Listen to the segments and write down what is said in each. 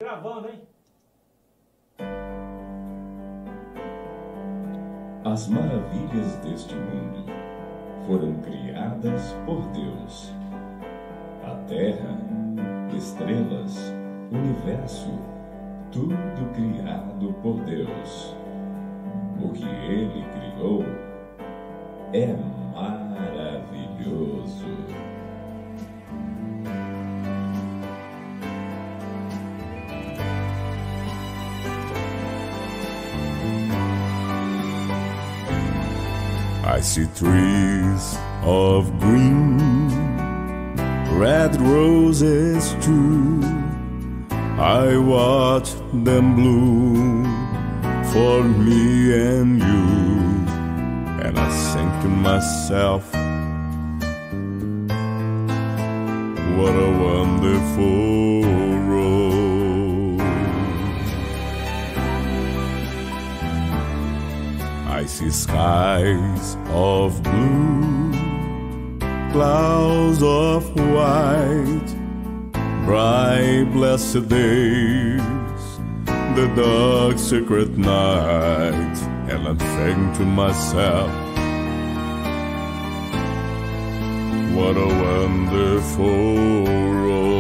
Gravando, hein? As maravilhas deste mundo foram criadas por Deus. A terra, estrelas, universo, tudo criado por Deus. O que Ele criou é maravilhoso. I see trees of green, red roses too. I watch them bloom for me and you, and I think to myself, what a wonderful road. I see skies of blue, clouds of white, bright blessed days, the dark secret night, and I think to myself, what a wonderful road.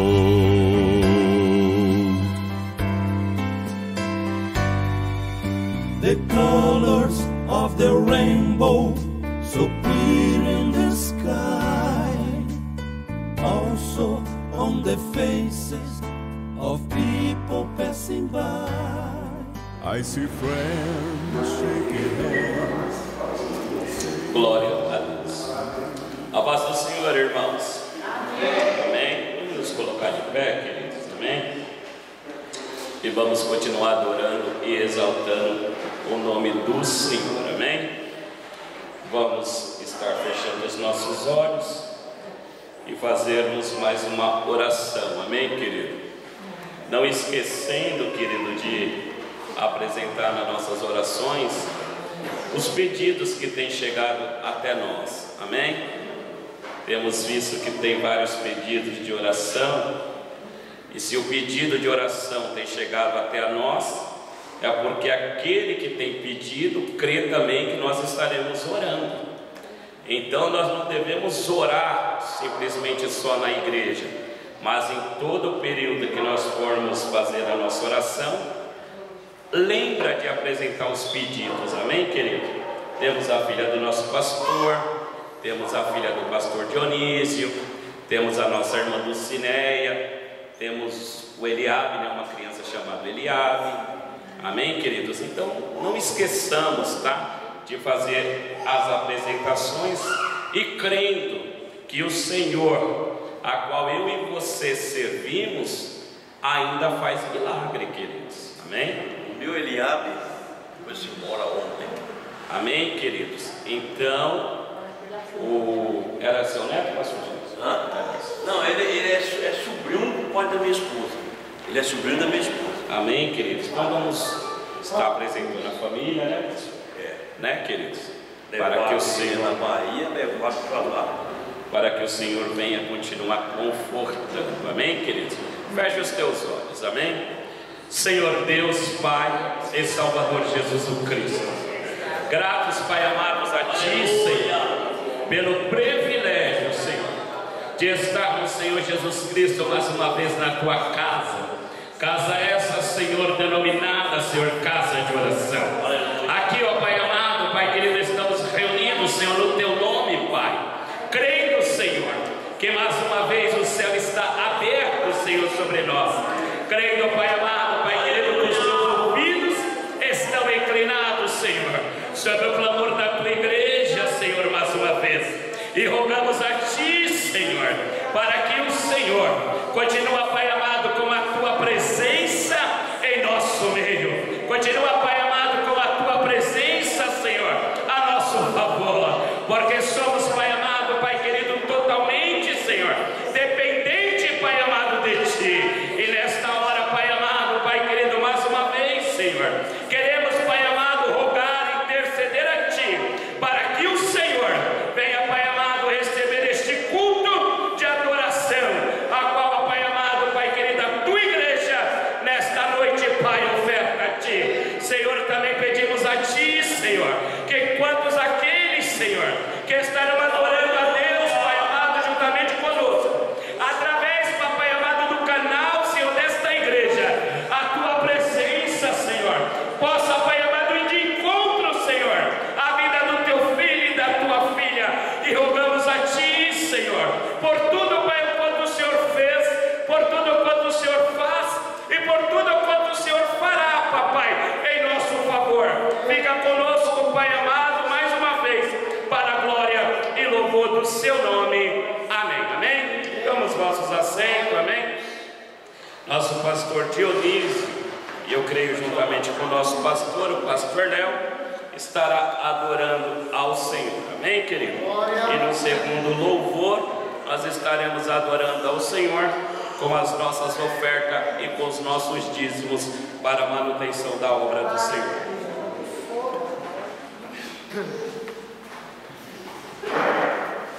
The colors of the rainbow, so clear in the sky, also on the faces of people passing by. I see friends shaking hands. Glória a Deus. A paz do Senhor, irmãos. Amém. Vamos nos colocar de pé, queridos. Amém. E vamos continuar adorando e exaltando o nome do Senhor. Amém. Vamos estar fechando os nossos olhos e fazermos mais uma oração. Amém, querido? Não esquecendo, querido, de apresentar nas nossas orações os pedidos que têm chegado até nós. Amém? Temos visto que tem vários pedidos de oração, e se o pedido de oração tem chegado até nós, é porque aquele que tem pedido crê também que nós estaremos orando. Então nós não devemos orar simplesmente só na igreja, mas em todo o período que nós formos fazer a nossa oração, lembra de apresentar os pedidos. Amém, querido? Temos a filha do nosso pastor, temos a filha do pastor Dionísio, temos a nossa irmã Dulcineia, temos o Eliabe, né? Uma criança chamada Eliabe. Amém, queridos? Então não esqueçamos, tá? De fazer as apresentações e crendo que o Senhor, a qual eu e você servimos, ainda faz milagre, queridos. Amém? O meu Eliabe foi-se embora ontem. Amém, queridos? Então, era seu neto, pastor Jesus? Não, ele é sobrinho do pai da minha esposa. Ele é sobrinho da minha esposa. Amém, queridos? Então vamos estar apresentando a família, né, pastor? Né, queridos? Para que o Senhor na Bahia, levar para lá. Para que o Senhor venha continuar confortando. Amém, queridos? Feche os teus olhos. Amém? Senhor Deus, Pai e Salvador Jesus o Cristo, gratos, Pai amados, a Ti, Senhor, pelo privilégio, Senhor, de estarmos, Senhor Jesus Cristo, mais uma vez na Tua casa. Casa essa, Senhor, denominada, Senhor, casa de oração. Aqui, ó Pai amado, Pai querido, estamos reunidos, Senhor, no Teu nome, Pai, crendo, Senhor, que mais uma vez o céu está aberto, Senhor, sobre nós. Crendo, Pai amado, Pai querido, que os Teus ouvidos estão inclinados, Senhor, sobre o clamor da Tua igreja, Senhor, mais uma vez. E rogamos a Ti, Senhor, para que o Senhor continue, Pai amado, com a Tua presença em nosso meio. Continua, Pai amado, com a Tua presença, Senhor, a nosso favor. Porque somos, Pai amado, Pai querido, totalmente, Senhor, dependente, Pai amado, de Ti. E nesta hora, Pai amado, Pai querido, mais uma vez, Senhor, queremos, Pai amado, rogar, interceder a Ti, para que o Senhor venha, Pai amado, receber este culto de adoração, a qual, Pai amado, Pai querido, a Tua igreja, nesta Senhor, também pedimos a Ti, Senhor, que quantos aqueles, Senhor, que estarão adorando a Deus, Pai amado, juntamente conosco, através, Papai amado, do canal, Senhor, desta igreja, a Tua presença, Senhor, possa, Pai amado, ir de encontro, Senhor, a vida do Teu filho e da Tua filha, e rogamos a Ti, Senhor, por tudo, Pai, quanto o Senhor fez, por tudo quanto o Senhor faz, e por tudo quanto o Senhor fará, Papai, em nosso favor. Fica conosco, Pai amado, mais uma vez, para a glória e louvor do Seu nome. Amém, amém? Damos vossos assentos, amém? Nosso pastor Dionísio, e eu creio juntamente com o nosso pastor, o pastor Léo, estará adorando ao Senhor, amém, querido? E no segundo louvor, nós estaremos adorando ao Senhor com as nossas ofertas e com os nossos dízimos para a manutenção da obra do Senhor.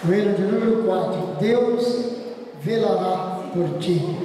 O hino de número 4, Deus velará por ti.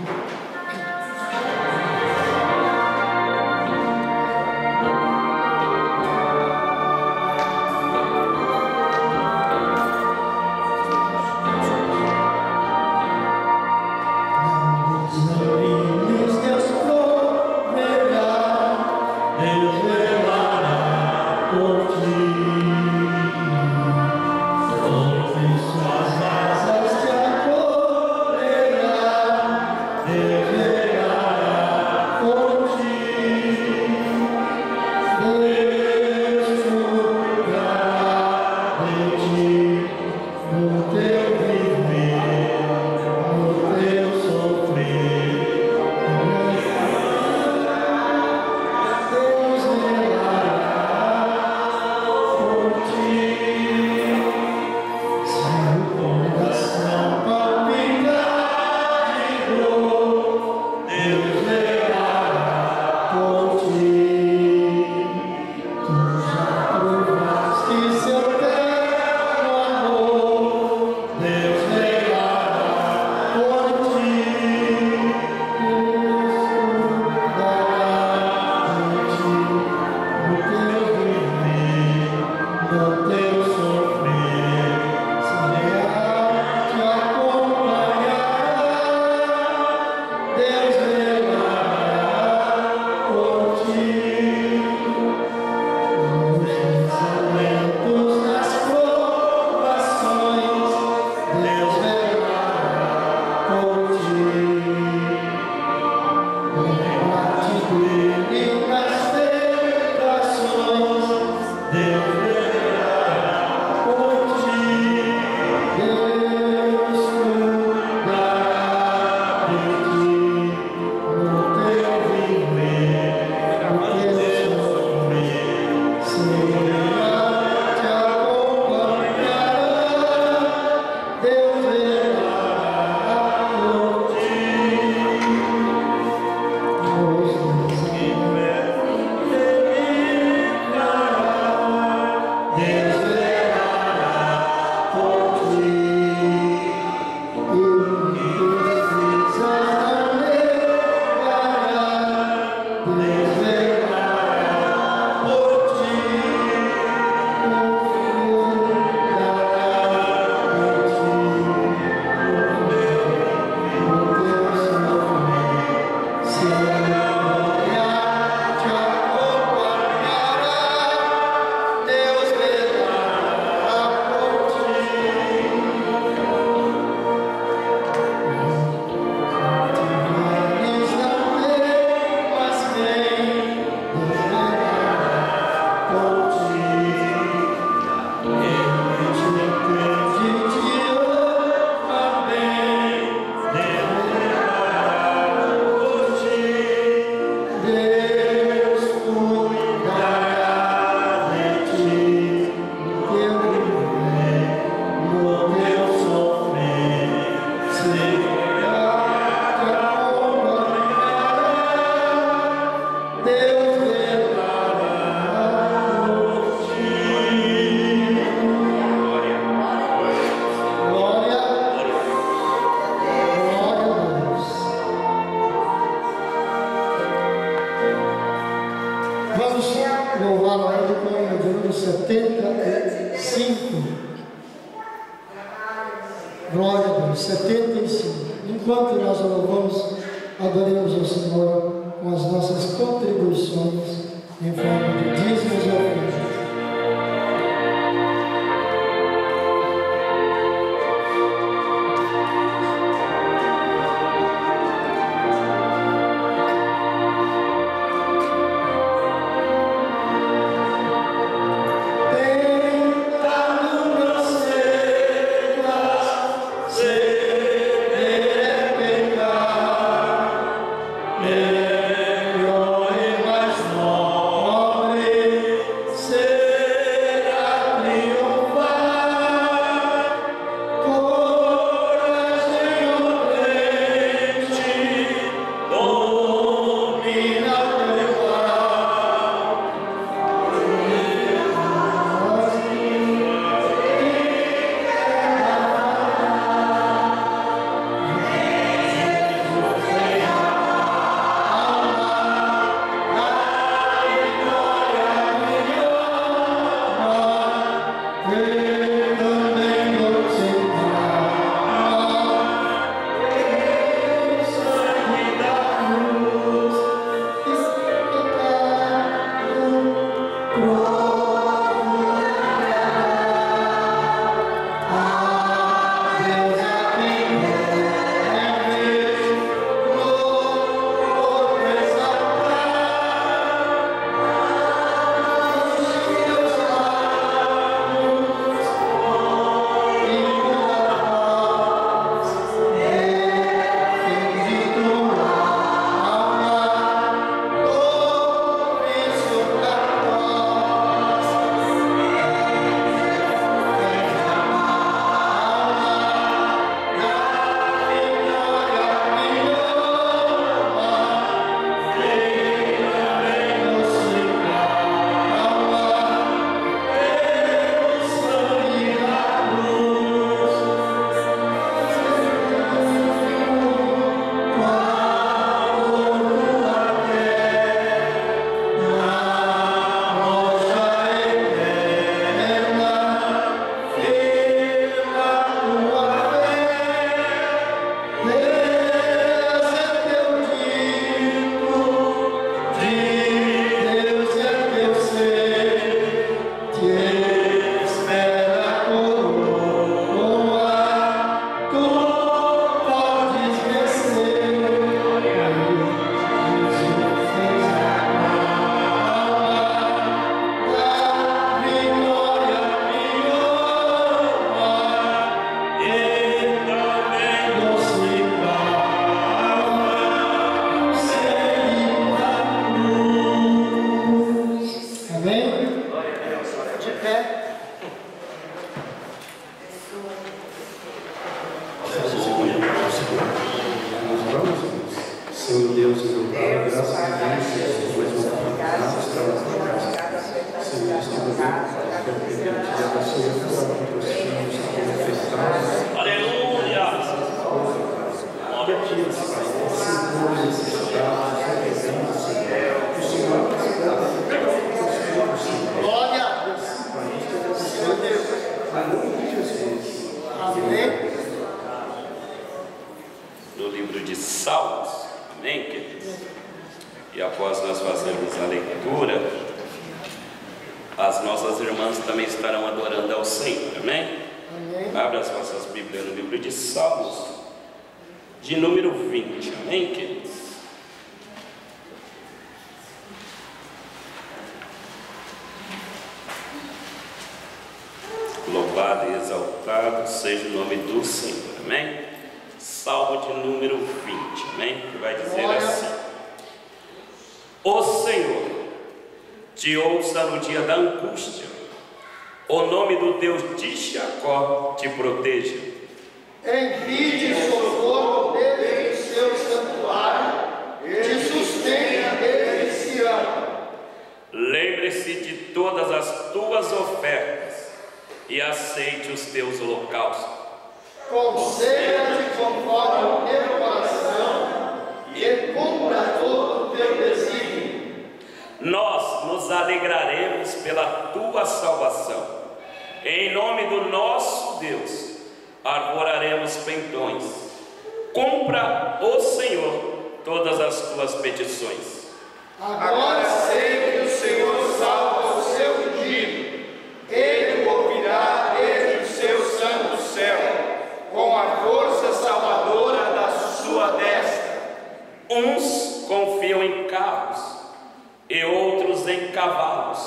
Vamos louvar a Ele com o número 75. Glória a Deus, 75. Enquanto nós louvamos, adoremos ao Senhor com as nossas contribuições em forma de dízimos e ofertas. Senhor Deus e meu Pai, graças a Deus, mais uma oportunidade de estar na tua casa. Senhor, neste momento, quero pedir a Ti a Senhor para os filhos que estão necessitados. Aleluia! Que a Ti, Pai, Senhor, necessitados, que o Senhor Glória a Deus. Senhor Deus. em nome de Jesus. Amém. No livro de Salmos, amém, queridos? E após nós fazermos a leitura, as nossas irmãs também estarão adorando ao Senhor, amém? Amém. Abra as vossas Bíblias no livro de Salmos, de número 20, amém, queridos? Louvado e exaltado seja o nome do Senhor, amém? Salmo de número 20, amém? Que vai dizer assim: O Senhor te ouça no dia da angústia, o nome do Deus de Jacó te proteja. Envie socorro desde o seu santuário, te sustenha desde Sião. Lembre-se de todas as tuas ofertas e aceite os teus holocaustos. Conceda-te conforme o teu coração e cumpra todo o teu desígnio. Nós nos alegraremos pela tua salvação. Em nome do nosso Deus, arvoraremos pendões. Cumpra, ó Senhor, todas as tuas petições. Agora sei que o Senhor salva o seu ungido. Ele o ouvirá desde o seu santo céu, com a força salvadora da sua destra. Uns confiam em carros e outros em cavalos,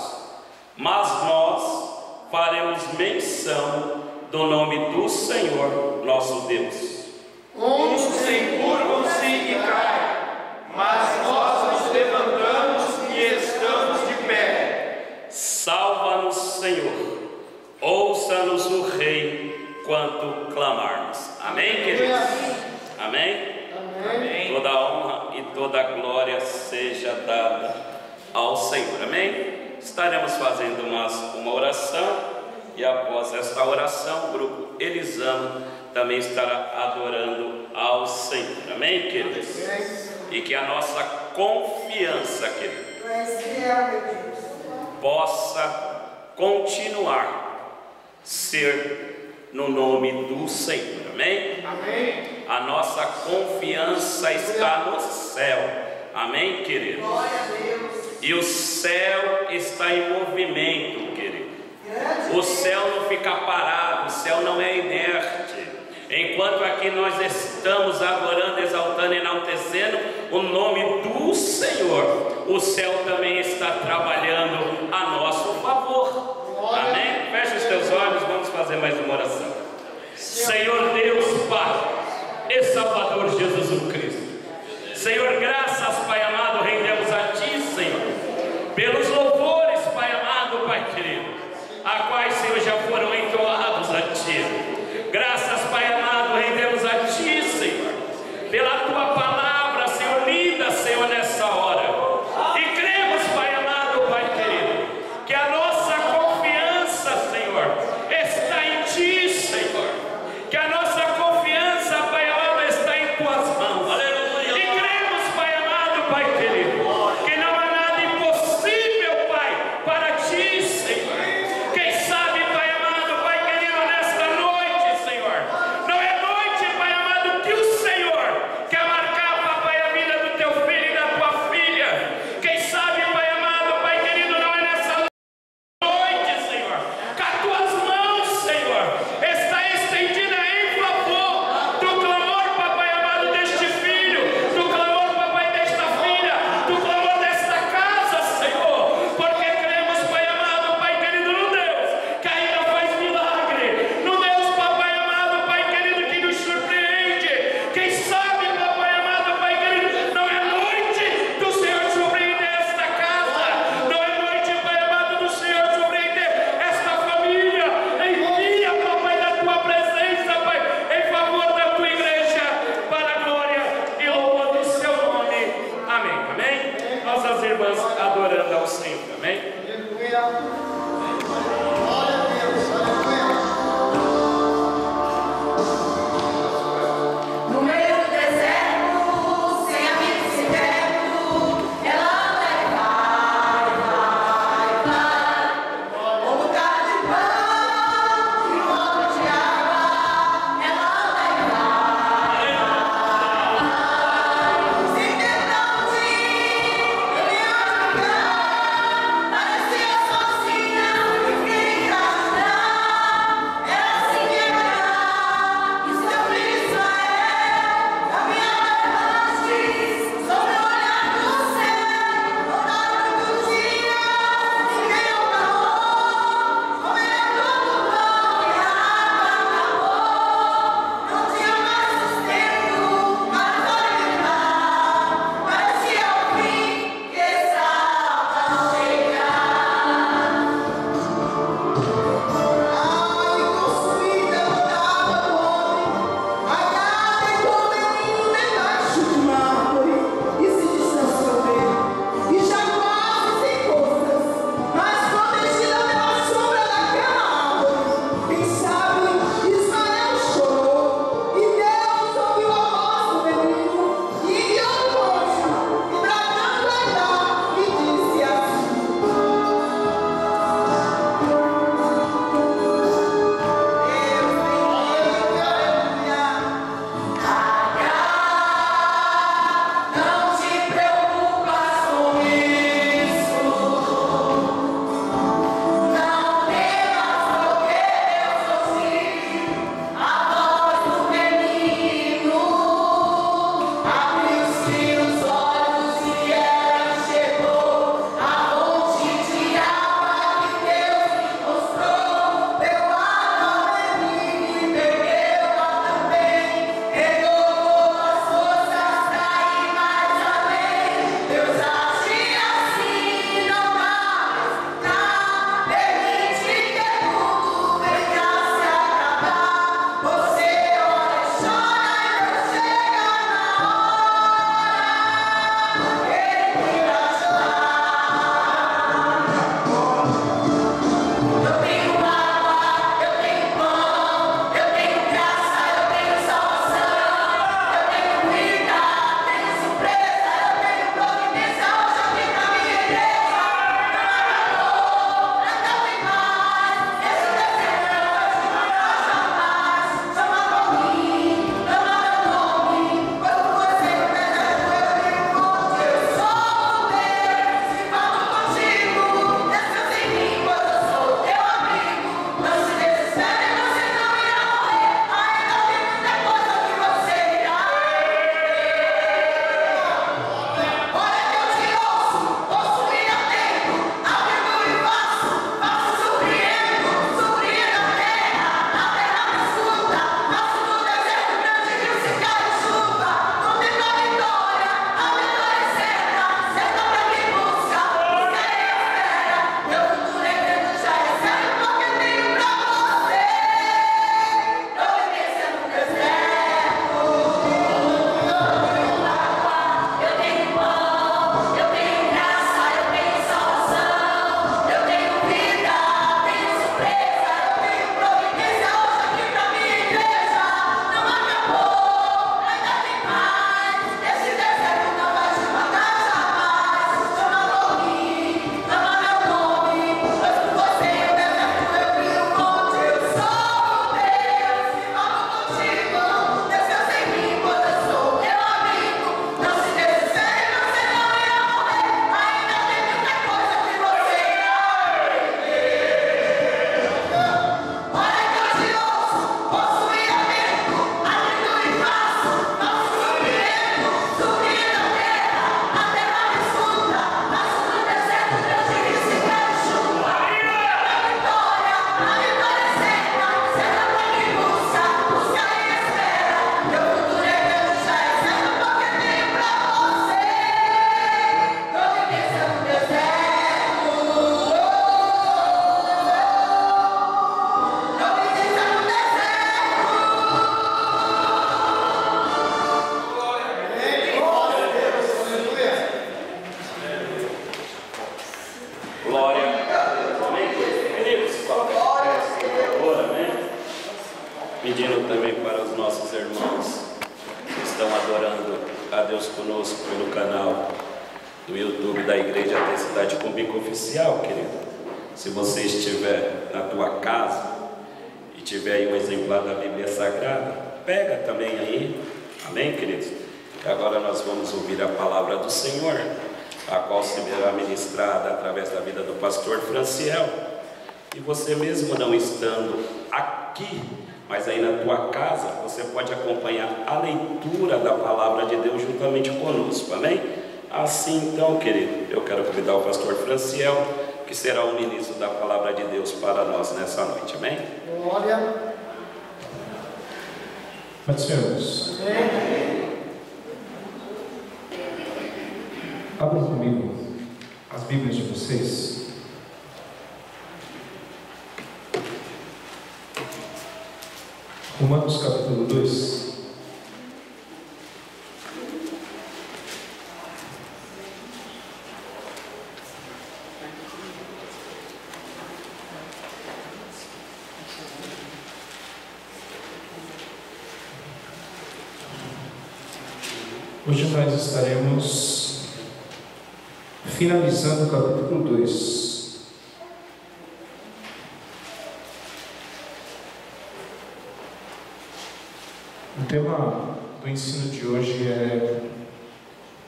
mas nós faremos menção do nome do Senhor nosso Deus. Uns se encurvam-se e caem, mas nós nos levantamos e estamos de pé. Salva-nos, Senhor, ouça-nos o Rei, quanto clamarmos. Amém, queridos? Amém? Amém? Toda a honra e toda a glória seja dada ao Senhor. Amém? Estaremos fazendo uma oração, e após esta oração o grupo Elisama também estará adorando ao Senhor. Amém, queridos? E que a nossa confiança, queridos, possa continuar ser no nome do Senhor. Amém? Amém. A nossa confiança está no céu. Amém, queridos? E o céu está em movimento, querido. O céu não fica parado, o céu não é inerte. Enquanto aqui nós estamos adorando, exaltando, enaltecendo o nome do Senhor, o céu também está trabalhando a nosso favor. Amém? Feche os teus olhos, vamos fazer mais uma oração. Senhor Deus, Pai e Salvador Jesus Cristo, Senhor, graças, Pai amado, rendemos a Ti, Senhor, pelos louvores, Pai amado, Pai querido, a quais, Senhor, já foram entoados a Ti. Graças, Pai amado, rendemos a Ti, Senhor, pela Tua palavra, Senhor, linda, Senhor, nessa hora. E cremos, Pai amado, Pai querido, que a nossa confiança, Senhor, está em Ti, Senhor. Que a nossa confiança, Pai amado, está em Tuas mãos. Aleluia. E cremos, Pai amado, Pai querido, que não há nada impossível, Pai, para Ti, Senhor. Quem sabe, Pai amado, Pai querido, nesta noite, Senhor, não é noite, Pai amado, que o Senhor quer marcar, Pai, a vida do Teu filho e da Tua filha. Quem sabe, Pai amado, Pai querido, não é nessa noite, Senhor, que as Tuas mãos, Senhor, está estendida em favor do clamor, Papai amado, deste filho, do clamor, Papai, desta filha, do clamor desta casa, Senhor, porque cremos, Pai amado, Pai querido, no Deus que ainda faz milagre, no Deus, Papai amado, Pai querido, que nos surpreende. Quem sabe, Papai amado, Pai querido, não é noite do Senhor surpreender esta casa, não é noite, Pai amado, do Senhor surpreender esta família. Envia, Papai, da Tua presença, Pai, em favor da Tua igreja, para a glória e louvor do Seu nome. Amém. Amém? Nossas irmãs adorando ao Senhor. Amém? No meio do deserto, sem amigo, sem perto, ela anda e vai. Um lugar de pão e copo de água, ela anda e vai. Sem tentar fugir, ele anda e vai. Parecia sozinha. Pedindo também para os nossos irmãos que estão adorando a Deus conosco pelo canal do YouTube da Igreja da Cidade com Bico Oficial, querido. Se você estiver na tua casa e tiver aí um exemplar da Bíblia Sagrada, pega também aí, amém, queridos? E agora nós vamos ouvir a palavra do Senhor, a qual será ministrada através da vida do pastor Franciel. E você mesmo não estando aqui, mas aí na tua casa, você pode acompanhar a leitura da palavra de Deus juntamente conosco, amém? Assim então, querido, eu quero convidar o pastor Franciel, que será o ministro da palavra de Deus para nós nessa noite, amém? Glória. Pode ser, Deus. Abram comigo as Bíblias de vocês. Romanos capítulo 2. Hoje nós estaremos finalizando o capítulo 2. O tema do ensino de hoje é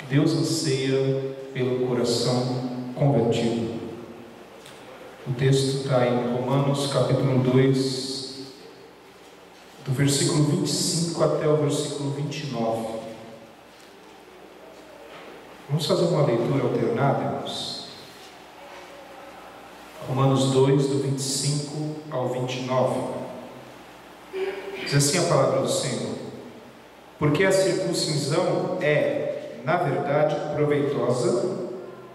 Deus anseia pelo coração convertido. O texto está em Romanos capítulo 2, do versículo 25 até o versículo 29. Vamos fazer uma leitura alternada, irmãos. Romanos 2, do 25 ao 29. Diz assim a palavra do Senhor: porque a circuncisão é, na verdade, proveitosa,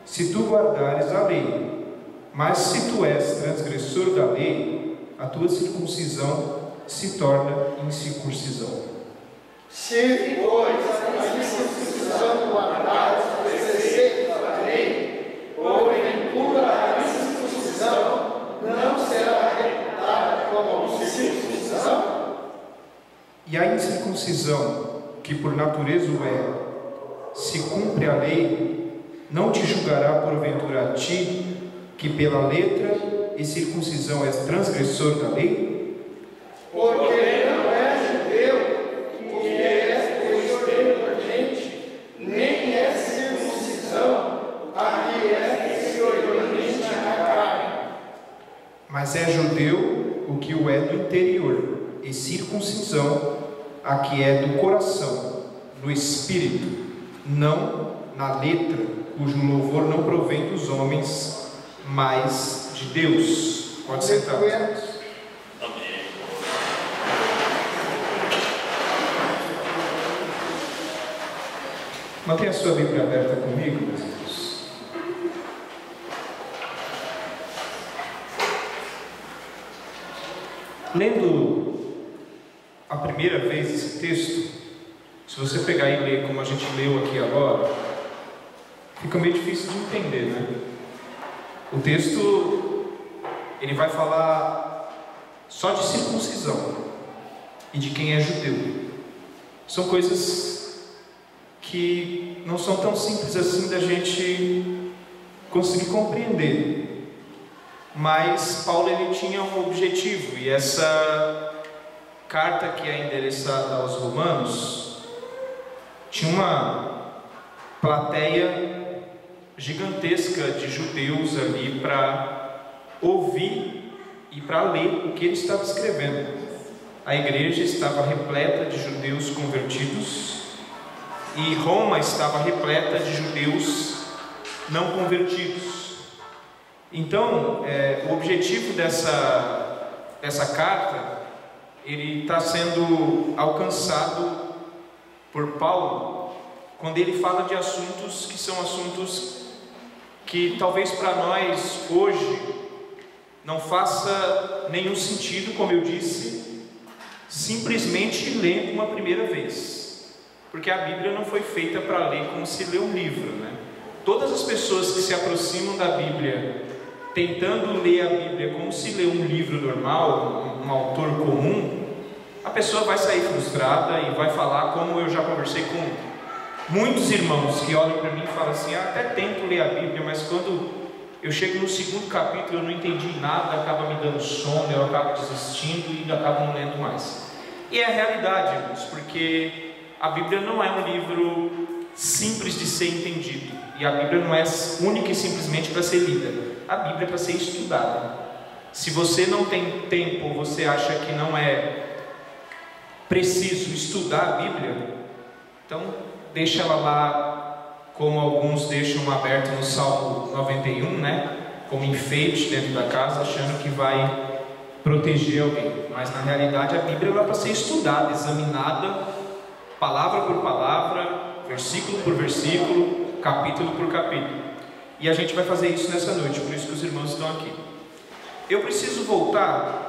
se tu guardares a lei. Mas se tu és transgressor da lei, a tua circuncisão se torna incircuncisão. Se, pois, a circuncisão guardares os preceitos da lei, porventura a incircuncisão não será reputada como circuncisão? E a incircuncisão, que por natureza o é, se cumpre a lei, não te julgará porventura a ti, que pela letra e circuncisão és transgressor da lei? Porque não és judeu, que és exteriormente, nem é circuncisão, a que é exteriormente na carne. Mas é judeu o que o é do interior, e circuncisão a que é do coração, no espírito, não na letra, cujo louvor não provém dos homens, mas de Deus. Pode sentar. Amém. Mantenha a sua Bíblia aberta comigo, meus irmãos. Lendo a primeira vez esse texto, se você pegar e ler como a gente leu aqui agora, fica meio difícil de entender, né? O texto, ele vai falar só de circuncisão e de quem é judeu. São coisas que não são tão simples assim da gente conseguir compreender. Mas Paulo, ele tinha um objetivo, e essa carta que é endereçada aos romanos tinha uma plateia gigantesca de judeus ali para ouvir e para ler o que ele estava escrevendo. A igreja estava repleta de judeus convertidos e Roma estava repleta de judeus não convertidos. Então, o objetivo dessa carta, ele está sendo alcançado por Paulo quando ele fala de assuntos que são assuntos que talvez para nós hoje não faça nenhum sentido, como eu disse, simplesmente ler uma primeira vez, porque a Bíblia não foi feita para ler como se lê um livro, né? Todas as pessoas que se aproximam da Bíblia tentando ler a Bíblia como se lê um livro normal, um autor comum, a pessoa vai sair frustrada e vai falar, como eu já conversei com muitos irmãos que olham para mim e falam assim: até tento ler a Bíblia, mas quando eu chego no segundo capítulo eu não entendi nada, acaba me dando sono, eu acabo desistindo e acabo não lendo mais. E é a realidade, irmãos, porque a Bíblia não é um livro simples de ser entendido, e a Bíblia não é única e simplesmente para ser lida. A Bíblia é para ser estudada. Se você não tem tempo, ou você acha que não é preciso estudar a Bíblia, então deixa ela lá, como alguns deixam aberto no Salmo 91, né? Como enfeite dentro da casa, achando que vai proteger alguém. Mas na realidade a Bíblia é para ser estudada, examinada, palavra por palavra, versículo por versículo, capítulo por capítulo. E a gente vai fazer isso nessa noite, por isso que os irmãos estão aqui. Eu preciso voltar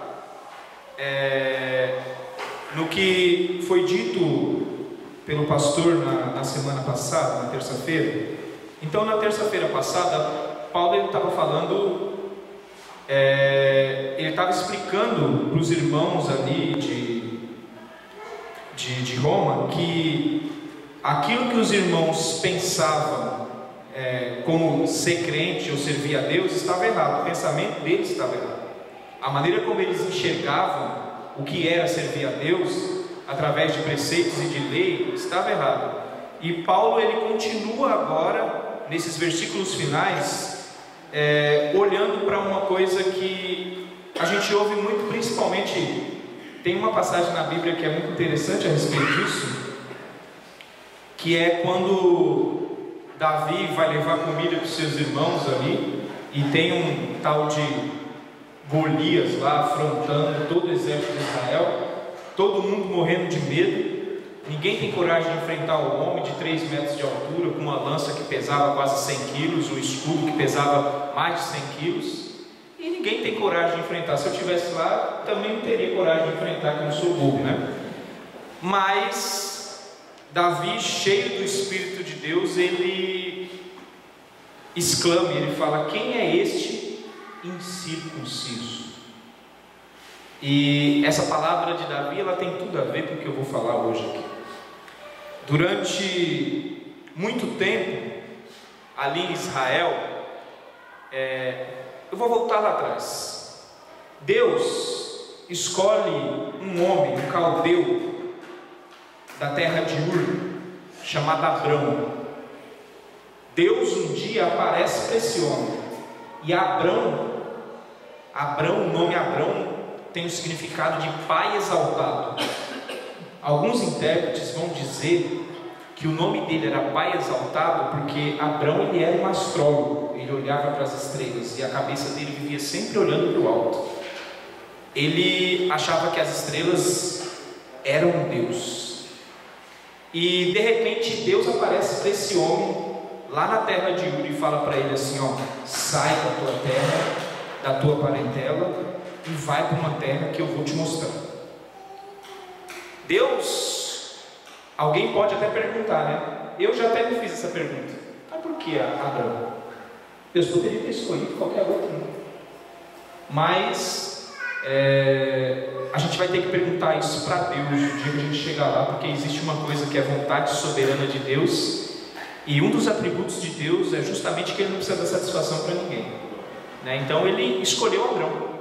no que foi dito pelo pastor na semana passada, na terça-feira. Então, na terça-feira passada, Paulo estava falando, ele estava explicando para os irmãos ali de Roma que aquilo que os irmãos pensavam como ser crente ou servir a Deus estava errado, o pensamento deles estava errado, a maneira como eles enxergavam o que era servir a Deus através de preceitos e de lei estava errado. E Paulo ele continua agora nesses versículos finais olhando para uma coisa que a gente ouve muito, principalmente tem uma passagem na Bíblia que é muito interessante a respeito disso, que é quando Davi vai levar comida para os seus irmãos ali, e tem um tal de Golias lá afrontando todo o exército de Israel, todo mundo morrendo de medo, ninguém tem coragem de enfrentar o homem de 3 metros de altura, com uma lança que pesava quase 100 quilos, um escudo que pesava mais de 100 quilos, e ninguém tem coragem de enfrentar. Se eu estivesse lá, também não teria coragem de enfrentar, que eu não sou bobo, né? Mas Davi, cheio do Espírito de Deus, ele exclama, ele fala: quem é este incircunciso? E essa palavra de Davi, ela tem tudo a ver com o que eu vou falar hoje aqui. Durante muito tempo, ali em Israel, eu vou voltar lá atrás. Deus escolhe um homem, um caldeu, da terra de Ur, chamado Abrão. Deus um dia aparece para esse homem, e Abrão, o nome Abrão tem o significado de pai exaltado. Alguns intérpretes vão dizer que o nome dele era pai exaltado porque Abrão ele era um astrólogo, ele olhava para as estrelas e a cabeça dele vivia sempre olhando para o alto. Ele achava que as estrelas eram um Deus. E de repente Deus aparece para esse homem lá na terra de Ur e fala para ele assim: ó, sai da tua terra, da tua parentela, e vai para uma terra que eu vou te mostrar. Deus, alguém pode até perguntar, né? Eu já até me fiz essa pergunta: mas por que Abraão? Deus poderia ter escolhido qualquer outro, né? Mas a gente vai ter que perguntar isso para Deus no dia que a gente chegar lá, porque existe uma coisa que é a vontade soberana de Deus, e um dos atributos de Deus é justamente que ele não precisa dar satisfação para ninguém, né? Então ele escolheu Abrão.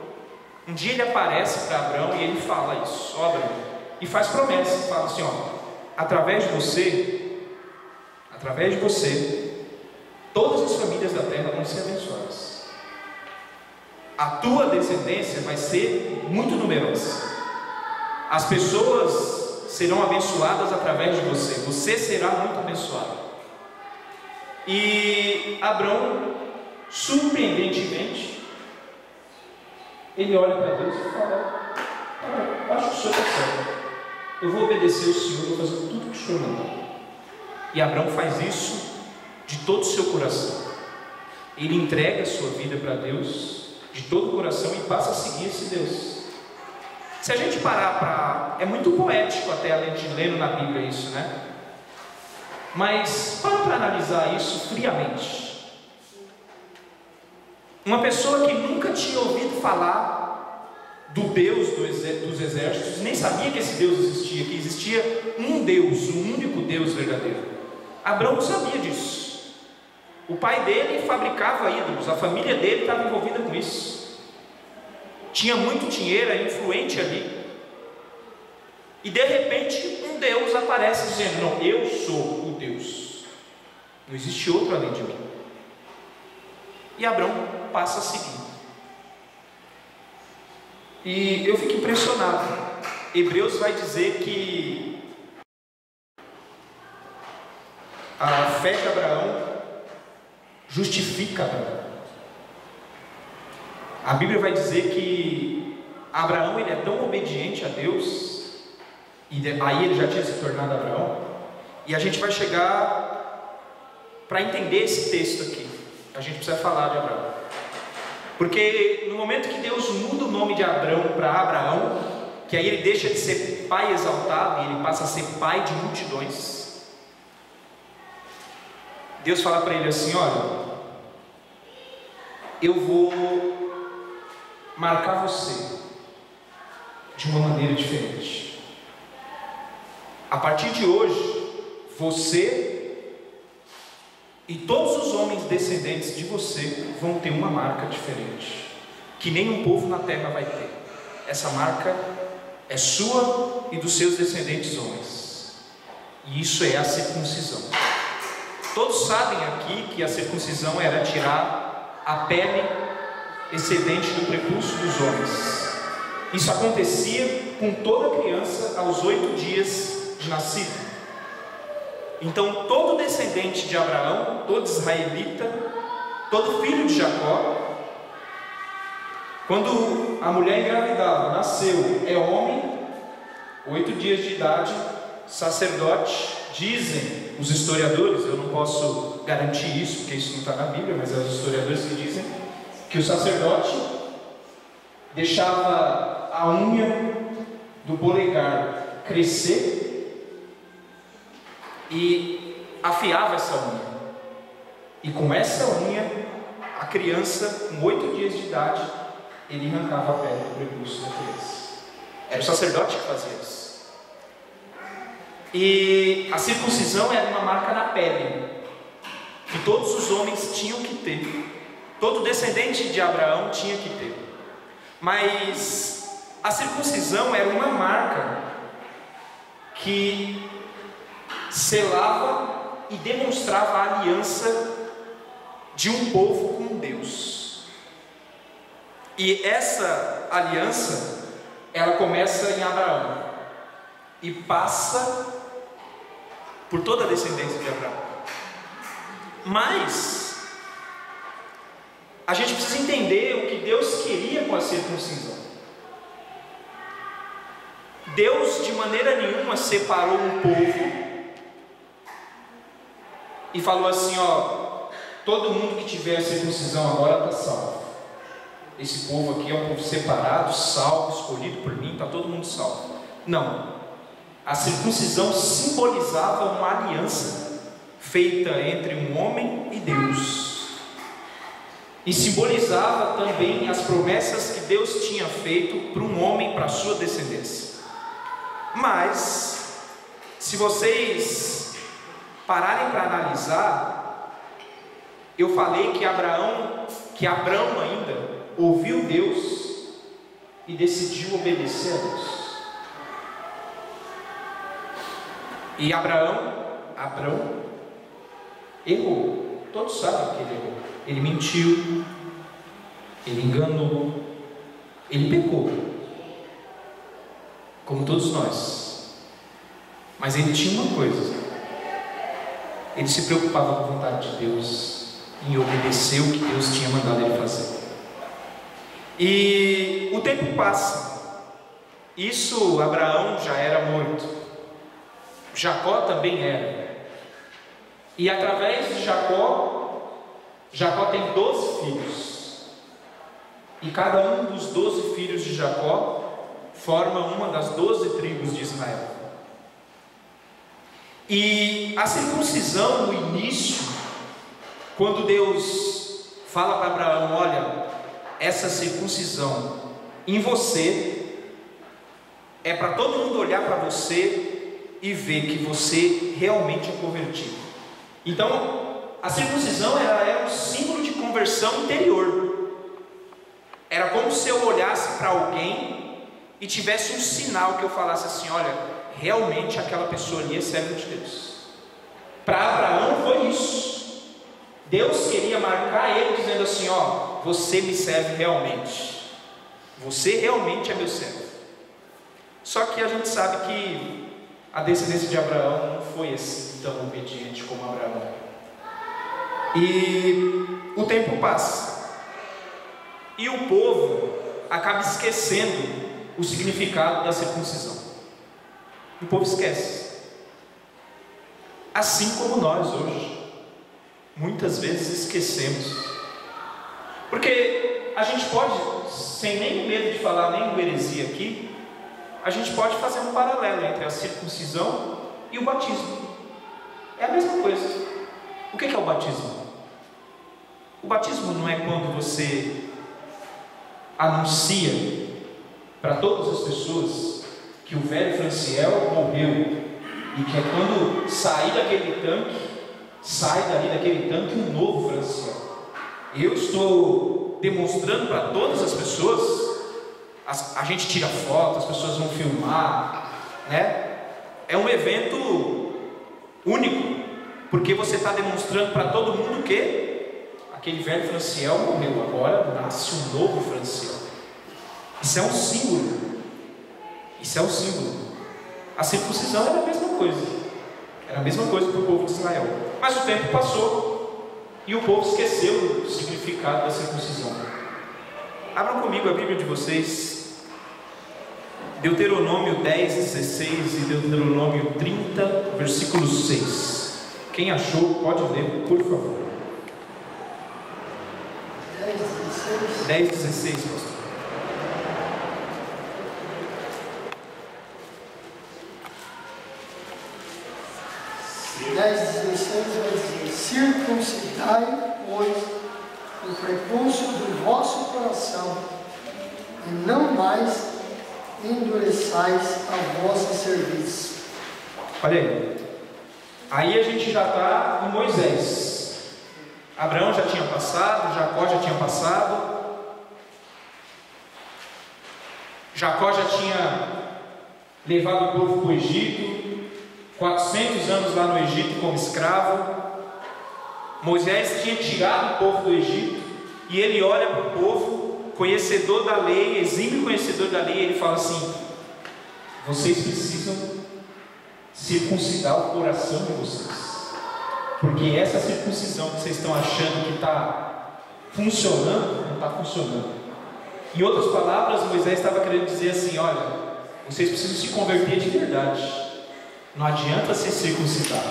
Um dia ele aparece para Abrão e ele fala isso: ó Abrão, e faz promessa, fala assim: ó, através de você, todas as famílias da terra vão ser abençoadas. A tua descendência vai ser muito numerosa. As pessoas serão abençoadas através de você. Você será muito abençoado. E Abrão, surpreendentemente, ele olha para Deus e fala: acho que o Senhor está certo. Eu vou obedecer o Senhor, vou fazer tudo que o Senhor mandar. E Abrão faz isso de todo o seu coração. Ele entrega a sua vida para Deus de todo o coração e passa a seguir esse Deus. Se a gente parar para... é muito poético até a gente lendo na Bíblia isso, né? Mas para analisar isso friamente. Uma pessoa que nunca tinha ouvido falar do Deus dos exércitos, nem sabia que esse Deus existia, que existia um Deus, um único Deus verdadeiro. Abraão não sabia disso. O pai dele fabricava ídolos, a família dele estava envolvida com isso. Tinha muito dinheiro, era influente ali. E de repente um Deus aparece dizendo: não, eu sou o Deus, não existe outro além de mim. E Abraão passa a seguir. E eu fico impressionado. Hebreus vai dizer que a fé de Abraão justifica Abraão. A Bíblia vai dizer que Abraão ele é tão obediente a Deus, e aí ele já tinha se tornado Abraão, e a gente vai chegar para entender esse texto aqui. A gente precisa falar de Abraão, porque no momento que Deus muda o nome de Abraão para Abraão, que aí ele deixa de ser pai exaltado e ele passa a ser pai de multidões, Deus fala para ele assim: olha, eu vou marcar você de uma maneira diferente. A partir de hoje, você e todos os homens descendentes de você vão ter uma marca diferente, que nenhum povo na terra vai ter. Essa marca é sua e dos seus descendentes homens, e isso é a circuncisão. Todos sabem aqui que a circuncisão era tirar a pele excedente do prepúcio dos homens. Isso acontecia com toda criança aos 8 dias de nascido. Então todo descendente de Abraão, todo israelita, todo filho de Jacó, quando a mulher engravidava, nasceu, é homem, 8 dias de idade, sacerdote. Dizem os historiadores, eu não posso garantir isso, porque isso não está na Bíblia, mas é os historiadores que dizem que o sacerdote deixava a unha do polegar crescer e afiava essa unha, e com essa unha a criança, com 8 dias de idade, ele arrancava a pele do prepúcio da criança. Era o sacerdote que fazia isso. E a circuncisão era uma marca na pele, que todos os homens tinham que ter, todo descendente de Abraão tinha que ter. Mas a circuncisão era uma marca que selava e demonstrava a aliança de um povo com Deus. E essa aliança, ela começa em Abraão e passa por toda a descendência de Abraão. Mas a gente precisa entender o que Deus queria com a circuncisão. Deus de maneira nenhuma separou um povo e falou assim: ó, todo mundo que tiver a circuncisão agora está salvo. Esse povo aqui é um povo separado, salvo, escolhido por mim, está todo mundo salvo. Não. A circuncisão simbolizava uma aliança feita entre um homem e Deus, e simbolizava também as promessas que Deus tinha feito para um homem, para a sua descendência. Mas se vocês pararem para analisar, eu falei que Abraão ainda ouviu Deus e decidiu obedecer a Deus. E Abraão errou. Todos sabem que ele errou. Ele mentiu, ele enganou, ele pecou, como todos nós. Mas ele tinha uma coisa: ele se preocupava com a vontade de Deus, em obedecer o que Deus tinha mandado ele fazer. E o tempo passa. Isso, Abraão já era morto, Jacó também era. E através de Jacó tem 12 filhos. E cada um dos 12 filhos de Jacó forma uma das 12 tribos de Israel. E a circuncisão, no início, quando Deus fala para Abraão: olha, essa circuncisão em você, é para todo mundo olhar para você e ver que você realmente é convertido. Então, a circuncisão era um símbolo de conversão interior. Era como se eu olhasse para alguém e tivesse um sinal que eu falasse assim: olha, realmente aquela pessoa ali é servo de Deus. Para Abraão foi isso. Deus queria marcar ele dizendo assim: ó, você me serve realmente. Você realmente é meu servo. Só que a gente sabe que a descendência de Abraão não foi assim tão obediente como Abraão. E o tempo passa, e o povo acaba esquecendo o significado da circuncisão. O povo esquece. Assim como nós hoje, muitas vezes esquecemos. Porque a gente pode, sem nem medo de falar nenhuma heresia aqui, a gente pode fazer um paralelo entre a circuncisão e o batismo. É a mesma coisa. O que é o batismo? O batismo não é quando você anuncia para todas as pessoas que o velho Franciel morreu, e que é quando sair daquele tanque, sai dali daquele tanque um novo Franciel. Eu estou demonstrando para todas as pessoas, a gente tira foto, as pessoas vão filmar, né? É um evento único, porque você está demonstrando para todo mundo que aquele velho Franciel morreu, agora nasce um novo Franciel. Isso é um símbolo. Isso é um símbolo. A circuncisão era a mesma coisa. Era a mesma coisa para o povo de Israel. Mas o tempo passou e o povo esqueceu o significado da circuncisão. Abram comigo a Bíblia de vocês, Deuteronômio 10, 16 e Deuteronômio 30, versículo 6. Quem achou, pode ler, por favor. 10, 16, pastor. Dez, 16 vai dizer: circuncidai, pois, o prepúcio do vosso coração, e não mais endureçais a vossa cerviz. Olha aí a gente já está em Moisés. Abraão já tinha passado, Jacó já tinha passado, Jacó já tinha levado o povo para o Egito, 400 anos lá no Egito como escravo. Moisés tinha tirado o povo do Egito, e ele olha para o povo, conhecedor da lei, exímio conhecedor da lei, ele fala assim: vocês precisam circuncidar o coração de vocês, porque essa circuncisão que vocês estão achando que está funcionando, não está funcionando. Em outras palavras, Moisés estava querendo dizer assim: olha, vocês precisam se converter de verdade, não adianta se circuncidar.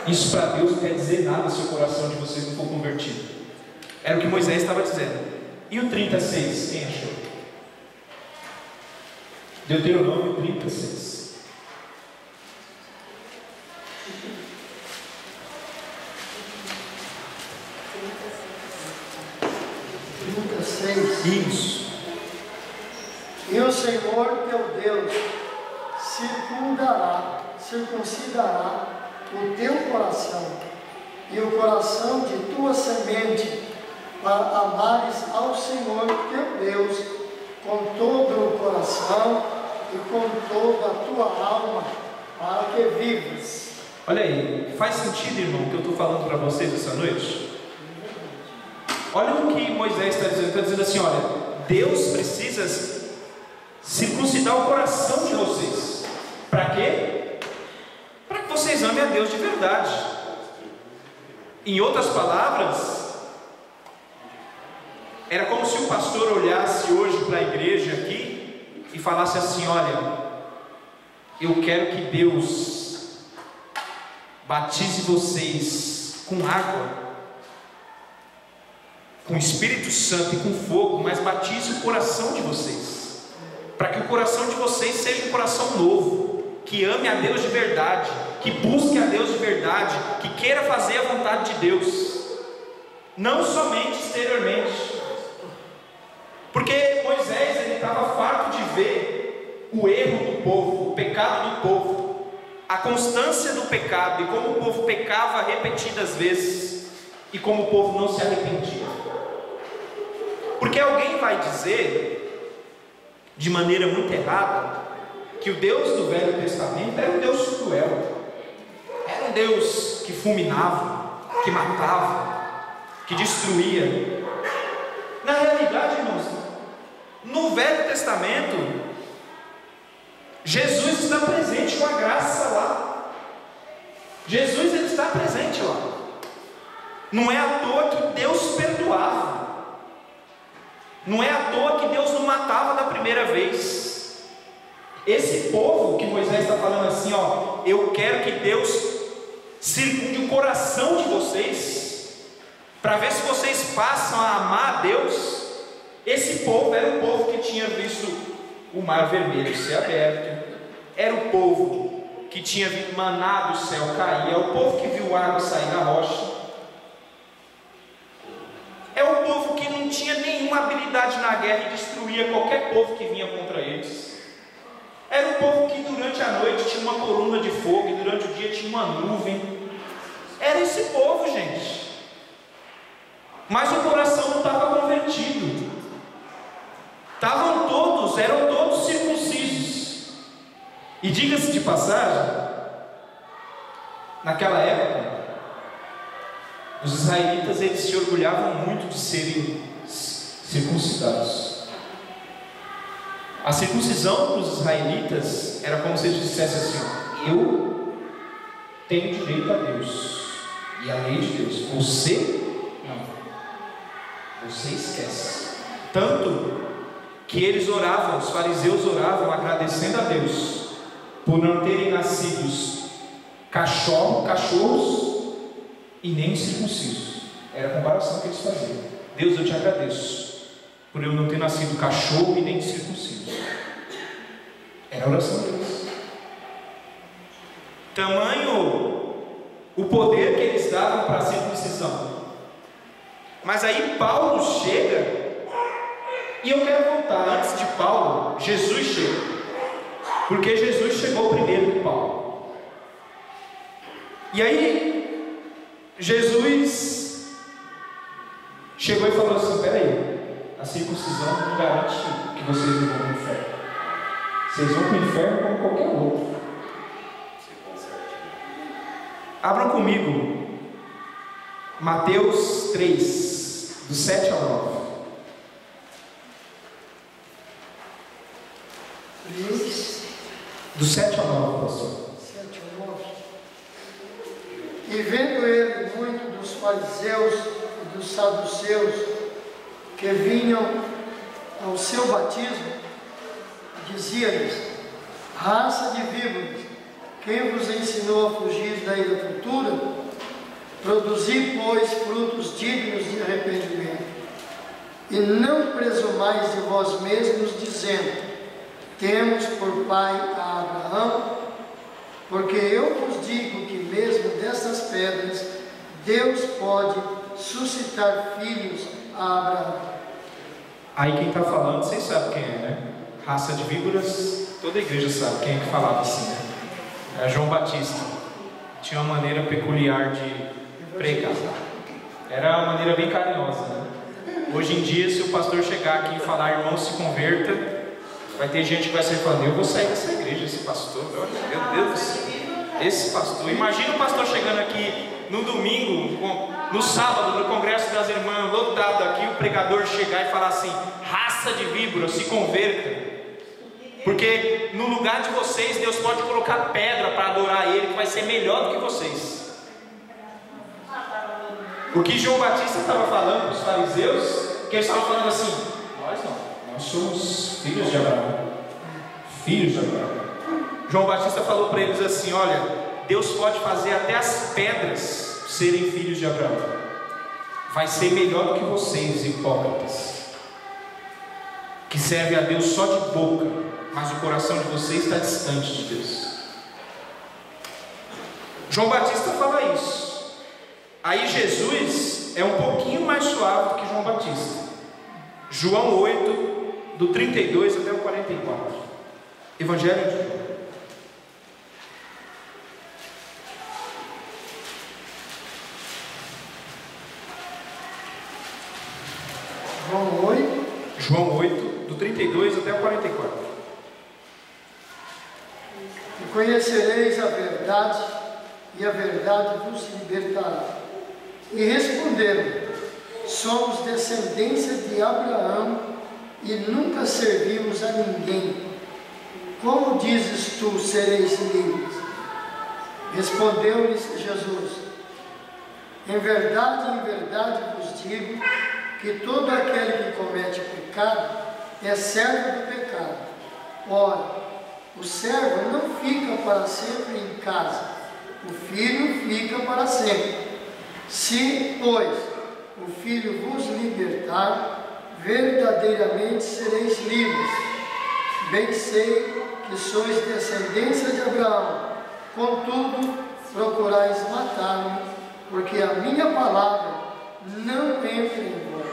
Isso para Deus não quer dizer nada se o coração de vocês não for convertido. Era o que Moisés estava dizendo. E o 36, quem achou? Deuteronômio 36. Isso. E o Senhor teu Deus circuncidará o teu coração e o coração de tua semente, para amares ao Senhor teu Deus com todo o coração e com toda a tua alma, para que vivas. Olha aí, faz sentido, irmão, o que eu estou falando para vocês essa noite? Olha o que Moisés está dizendo. Está dizendo assim: olha, Deus precisa circuncidar o coração de vocês. Para quê? Para que vocês amem a Deus de verdade. Em outras palavras, era como se o pastor olhasse hoje para a igreja aqui e falasse assim: olha, eu quero que Deus batize vocês com água, com o Espírito Santo e com fogo, mas batize o coração de vocês, para que o coração de vocês seja um coração novo, que ame a Deus de verdade, que busque a Deus de verdade, que queira fazer a vontade de Deus, não somente exteriormente. Porque Moisés, ele o erro do povo, o pecado do povo, a constância do pecado e como o povo pecava repetidas vezes e como o povo não se arrependia. Porque alguém vai dizer, de maneira muito errada, que o Deus do Velho Testamento era um Deus cruel, era um Deus que fulminava, que matava, que destruía. Na realidade, irmãos, no Velho Testamento, Jesus está presente com a graça lá. Jesus, ele está presente lá. Não é à toa que Deus perdoava. Não é à toa que Deus não matava da primeira vez. Esse povo que Moisés está falando assim, ó, eu quero que Deus circunde o coração de vocês, para ver se vocês passam a amar a Deus. Esse povo era o povo que tinha visto o mar vermelho ser aberto, era o povo que tinha visto maná do céu cair, é o povo que viu água sair da rocha, é o povo que não tinha nenhuma habilidade na guerra e destruía qualquer povo que vinha contra eles. Era o povo que durante a noite tinha uma coluna de fogo e durante o dia tinha uma nuvem. Era esse povo, gente. Mas o coração não estava convertido. Eram todos circuncisos. E diga-se de passagem, naquela época, os israelitas, eles se orgulhavam muito de serem circuncidados. A circuncisão para os israelitas era como se eles dissessem assim: eu tenho direito a Deus e a lei de Deus, você não, você esquece. Tanto que eles oravam, os fariseus oravam agradecendo a Deus por não terem nascidos cachorros e nem circuncisos. Era a comparação que eles faziam. Deus, eu te agradeço por eu não ter nascido cachorro e nem circunciso. Era a oração deles. Tamanho o poder que eles davam para a circuncisão. Mas aí Paulo chega, e eu quero voltar antes de Paulo. Jesus chega, porque Jesus chegou primeiro que Paulo. E aí Jesus chegou e falou assim: peraí, a circuncisão não garante que vocês não vão para o inferno. Vocês vão para o inferno como qualquer outro. Abram comigo Mateus 3, do 7 ao 9. Do 7 ao 9, pastor. 7 ao 9. E vendo ele muito dos fariseus e dos saduceus que vinham ao seu batismo, dizia-lhes: raça de víboras, quem vos ensinou a fugir da ira futura? Produzi, pois, frutos dignos de arrependimento, e não presumais de vós mesmos, dizendo: temos por pai a Abraão, porque eu vos digo que mesmo dessas pedras Deus pode suscitar filhos a Abraão. Aí quem está falando, vocês sabem quem é, né? Raça de víboras, toda a igreja sabe quem é que falava assim, né? Era João Batista. Tinha uma maneira peculiar de pregar. Era uma maneira bem carinhosa, né? Hoje em dia, se o pastor chegar aqui e falar: irmão, se converta, vai ter gente que vai sair falando: eu vou sair dessa igreja, esse pastor, meu Deus do céu, esse pastor. Imagina o pastor chegando aqui no domingo, no sábado, no congresso das irmãs, lotado aqui, o pregador chegar e falar assim: raça de víbora, se converta, porque no lugar de vocês Deus pode colocar pedra para adorar Ele, que vai ser melhor do que vocês. O que João Batista estava falando para os fariseus, que eles estavam falando assim: nós não, nós somos filhos de Abraão. Filhos de Abraão. João Batista falou para eles assim: olha, Deus pode fazer até as pedras serem filhos de Abraão. Vai ser melhor do que vocês, hipócritas, que servem a Deus só de boca, mas o coração de vocês está distante de Deus. João Batista fala isso. Aí Jesus é um pouquinho mais suave do que João Batista. João 8, do 32 até o 44. Evangelho de João. João 8, do 32 até o 44. E conhecereis a verdade, e a verdade vos libertará. E responderam: somos descendência de Abraão e nunca servimos a ninguém. Como dizes tu, sereis livres? Respondeu-lhes Jesus: em verdade vos digo que todo aquele que comete pecado é servo do pecado. Ora, o servo não fica para sempre em casa, o filho fica para sempre. Se, pois, o filho vos libertar, verdadeiramente sereis livres. Bem sei que sois descendência de Abraão, contudo procurais matar-me, porque a minha palavra não entra em vós.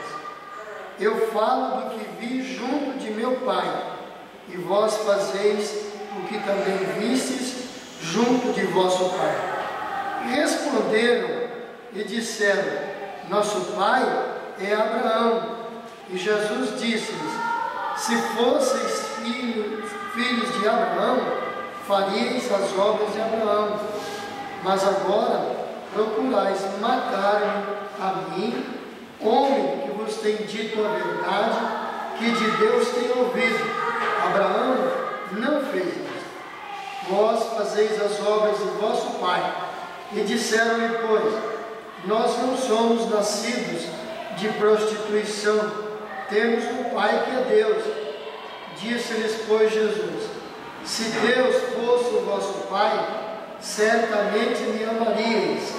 Eu falo do que vi junto de meu Pai, e vós fazeis o que também vistes junto de vosso Pai. E responderam e disseram: nosso pai é Abraão. E Jesus disse-lhes: se fosseis filhos de Abraão, faríeis as obras de Abraão. Mas agora procurais matar-me a mim, homem que vos tem dito a verdade, que de Deus tem ouvido. Abraão não fez isso. Vós fazeis as obras de vosso pai. E disseram-lhe, pois: nós não somos nascidos de prostituição, temos um pai que é Deus. Disse-lhes, pois, Jesus: se Deus fosse o vosso pai, certamente me amaríeis,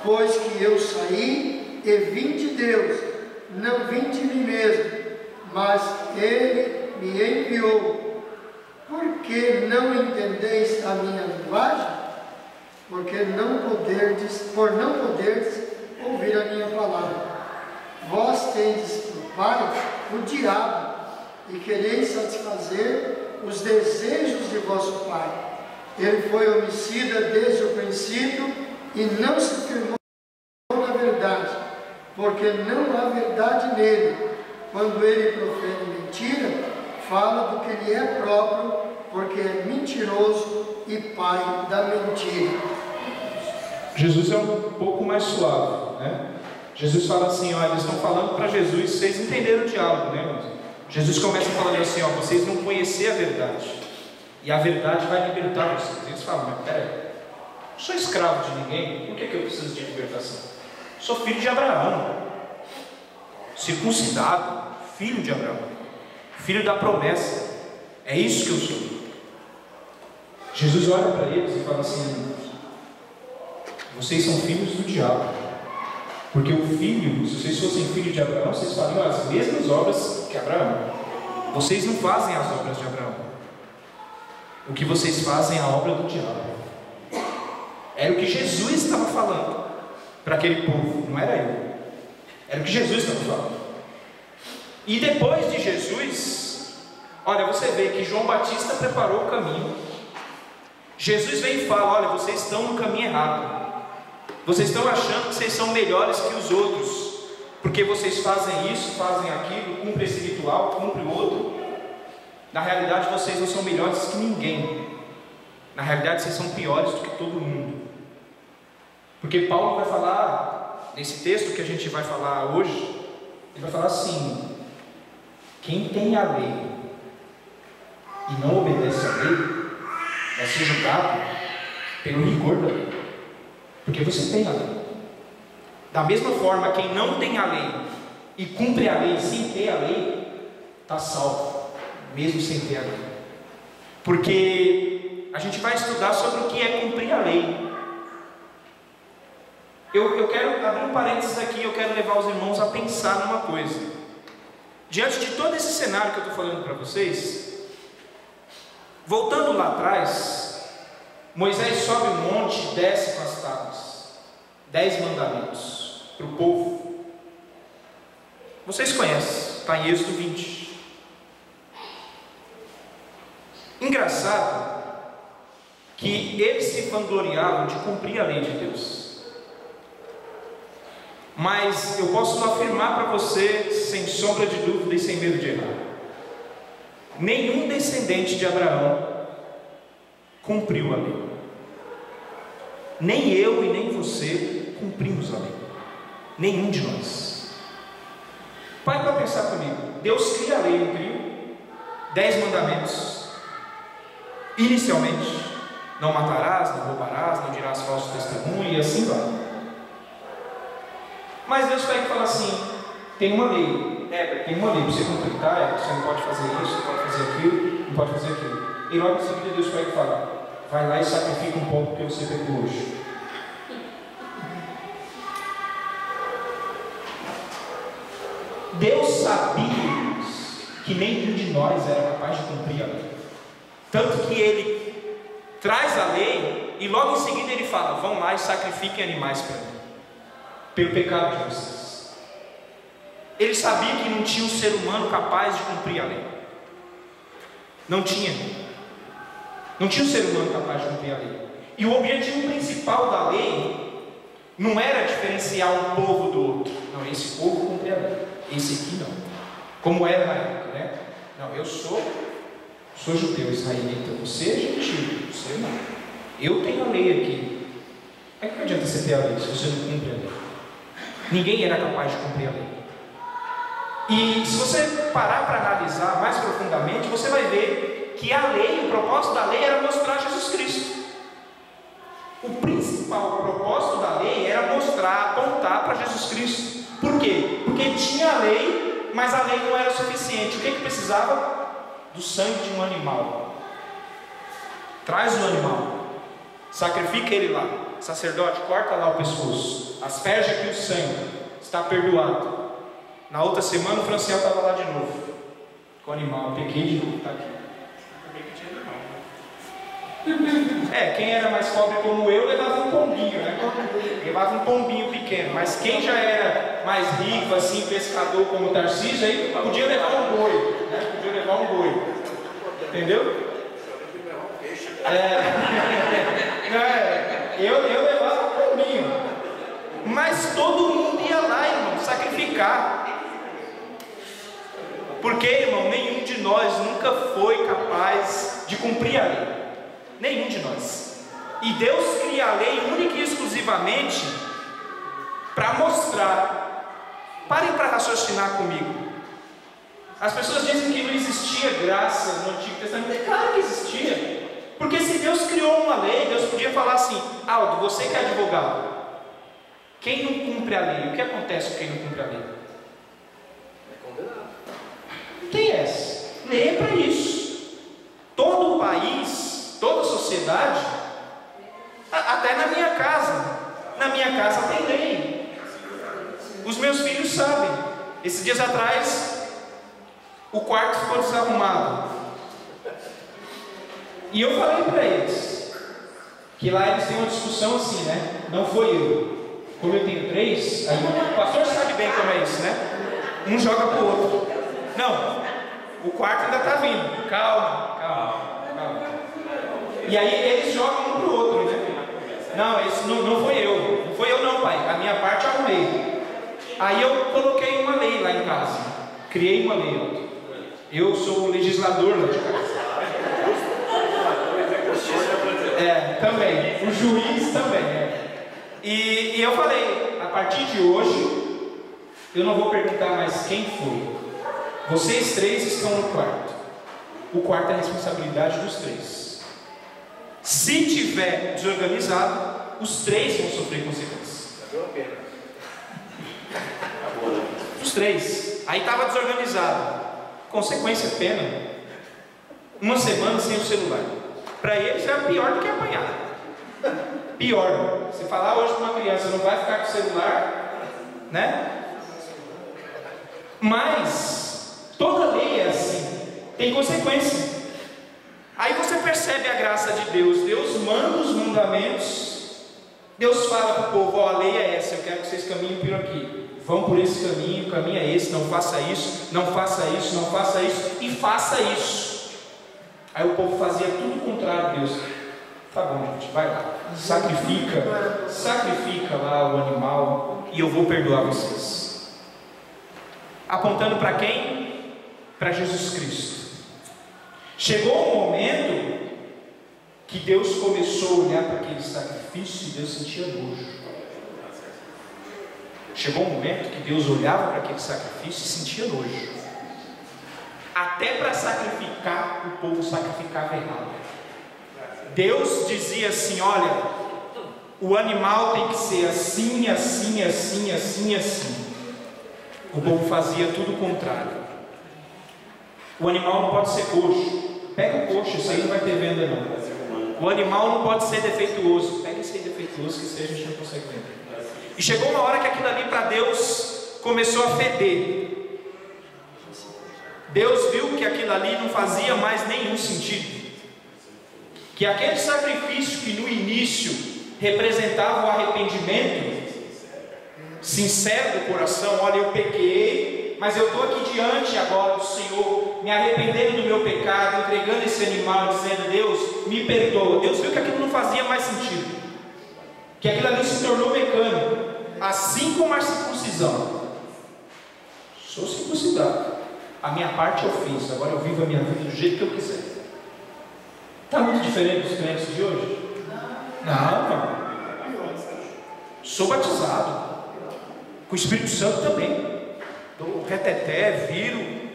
pois que eu saí e vim de Deus, não vim de mim mesmo, mas Ele me enviou. Por que não entendeis a minha linguagem? Porque por não poderdes ouvir a minha palavra. Vós tendes por pai o diabo, e quereis satisfazer os desejos de vosso pai. Ele foi homicida desde o princípio e não se firmou na verdade, porque não há verdade nele. Quando ele profere mentira, fala do que lhe é próprio, porque é mentiroso e pai da mentira. Jesus é um pouco mais suave, né? Jesus fala assim, ó, eles estão falando para Jesus, vocês entenderam o diálogo, né, irmãos? Jesus começa falando assim, ó, vocês não conhecem a verdade, e a verdade vai libertar vocês. Eles falam, mas peraí, não sou escravo de ninguém, por que eu preciso de libertação? Sou filho de Abraão, circuncidado, filho de Abraão, filho da promessa, é isso que eu sou. Jesus olha para eles e fala assim, vocês são filhos do diabo, porque o filho, se vocês fossem filhos de Abraão, vocês fariam as mesmas obras que Abraão. Vocês não fazem as obras de Abraão, o que vocês fazem é a obra do diabo. Era o que Jesus estava falando para aquele povo, não era eu, era o que Jesus estava falando. E depois de Jesus, olha, você vê que João Batista preparou o caminho. Jesus vem e fala, olha, vocês estão no caminho errado, vocês estão achando que vocês são melhores que os outros, porque vocês fazem isso, fazem aquilo, cumprem esse ritual, cumprem o outro. Na realidade vocês não são melhores que ninguém, na realidade vocês são piores do que todo mundo. Porque Paulo vai falar, nesse texto que a gente vai falar hoje, ele vai falar assim, quem tem a lei e não obedece à lei, vai ser julgado pelo rigor da lei, porque você tem a lei. Da mesma forma, quem não tem a lei e cumpre a lei sem ter a lei, está salvo, mesmo sem ter a lei. Porque a gente vai estudar sobre o que é cumprir a lei. Eu quero abrir um parênteses aqui, eu quero levar os irmãos a pensar numa coisa. Diante de todo esse cenário que eu estou falando para vocês, voltando lá atrás, Moisés sobe o monte e desce com as tábuas, 10 mandamentos para o povo. Vocês conhecem, está em Êxodo 20. engraçado que eles se vangloriavam de cumprir a lei de Deus. Mas eu posso afirmar para você, sem sombra de dúvida e sem medo de errar, nenhum descendente de Abraão cumpriu a lei. Nem eu e nem você cumprimos a lei. Nenhum de nós. Pare para pensar comigo. Deus cria a lei, não cria? 10 mandamentos. Inicialmente, não matarás, não roubarás, não dirás falso testemunho, e assim vai. Mas Deus pega e fala assim: tem uma lei, tem uma lei para você cumprir, tá? Você não pode fazer isso, não pode fazer aquilo, não pode fazer aquilo. E logo em seguida Deus pega e fala: vai lá e sacrifica um pouco porque você pecou hoje. Deus sabia que nenhum de nós era capaz de cumprir a lei. Tanto que Ele traz a lei e logo em seguida Ele fala: vão lá e sacrifiquem animais para mim, pelo pecado de vocês. Ele sabia que não tinha um ser humano capaz de cumprir a lei. Não tinha um ser humano capaz de cumprir a lei. E o objetivo principal da lei não era diferenciar um povo do outro. Não, esse povo cumpre a lei, esse aqui não. Como era na época, né? Não, eu sou judeu, israelita, você é gentil, você não. Eu tenho a lei aqui. É que não adianta você ter a lei se você não cumpre a lei. Ninguém era capaz de cumprir a lei. E se você parar para analisar mais profundamente, você vai ver que a lei, o propósito da lei era mostrar Jesus Cristo. O principal propósito da lei era mostrar, apontar para Jesus Cristo. Por quê? Porque tinha a lei, mas a lei não era suficiente. O que precisava? Do sangue de um animal. Traz o animal, sacrifica ele lá. Sacerdote, corta lá o pescoço, asperge aqui o sangue, está perdoado. Na outra semana o Franciel estava lá de novo com o animal. Eu peguei de novo, está aqui. Quem era mais pobre como eu levava um pombinho, né? Levava um pombinho pequeno. Mas quem já era mais rico, assim, pescador como o Tarcísio, aí podia levar um boi, né? Podia levar um boi. Entendeu? Eu levava um pombinho. Mas todo mundo ia lá, irmão, sacrificar. Porque, irmão, nenhum de nós nunca foi capaz de cumprir a lei. Nenhum de nós. E Deus cria a lei única e exclusivamente para mostrar. Parem para raciocinar comigo. As pessoas dizem que não existia graça no Antigo Testamento. É claro que existia. Porque se Deus criou uma lei, Deus podia falar assim: Aldo, você que é advogado, quem não cumpre a lei, o que acontece com quem não cumpre a lei? É condenado. Não tem essa. Lei é para isso. Todo o país, toda a sociedade, até na minha casa tem lei. Os meus filhos sabem. Esses dias atrás o quarto ficou desarrumado e eu falei para eles que lá eles têm uma discussão assim, né? Não foi eu, como eu tenho 3, aí o pastor sabe bem como é isso, né? Um joga pro outro. Não, o quarto ainda está vindo. Calma. E aí eles jogam um pro outro, né? Não, esse não foi eu. Não foi eu não, pai. A minha parte eu arrumei. Aí eu coloquei uma lei lá em casa. Criei uma lei. Eu sou o legislador lá de casa. Também. O juiz também. E eu falei, a partir de hoje, eu não vou perguntar mais quem foi. Vocês 3 estão no quarto. O quarto é a responsabilidade dos 3. Se tiver desorganizado, os 3 vão sofrer consequências. Os 3. Aí estava desorganizado. Consequência, pena. 1 semana sem o celular. Para eles é pior do que apanhar. Pior. Se falar hoje para uma criança, não vai ficar com o celular, né? Mas toda lei é assim. Tem consequência. Aí você percebe a graça de Deus. Deus manda os mandamentos. Deus fala para o povo: a lei é essa, eu quero que vocês caminhem por aqui. Vão por esse caminho, o caminho é esse. Não faça isso, não faça isso, não faça isso. E faça isso. Aí o povo fazia tudo o contrário de Deus. Tá bom, gente, vai lá, sacrifica lá o animal e eu vou perdoar vocês. Apontando para quem? Para Jesus Cristo. Chegou um momento que Deus começou a olhar para aquele sacrifício e Deus sentia nojo. Chegou um momento que Deus olhava para aquele sacrifício e sentia nojo. Até para sacrificar, o povo sacrificava errado. Deus dizia assim: olha, o animal tem que ser assim, assim, assim, assim, assim. O povo fazia tudo o contrário. O animal não pode ser coxo. Pega o coxo, isso aí não vai ter venda não. O animal não pode ser defeituoso. Pega esse aí defeituoso, que seja, a gente não consegue vender. E chegou uma hora que aquilo ali para Deus começou a feder. Deus viu que aquilo ali não fazia mais nenhum sentido. Que aquele sacrifício que no início representava o arrependimento sincero do coração, olha, eu pequei, mas eu estou aqui diante agora do Senhor, me arrependendo do meu pecado, entregando esse animal, dizendo: Deus, me perdoa. Deus viu que aquilo não fazia mais sentido, que aquilo ali se tornou mecânico, assim como a circuncisão. Sou circuncidado, a minha parte eu fiz, agora eu vivo a minha vida do jeito que eu quiser. Está muito diferente dos crentes de hoje? Não. Sou batizado com o Espírito Santo também. Dou reteté, viro,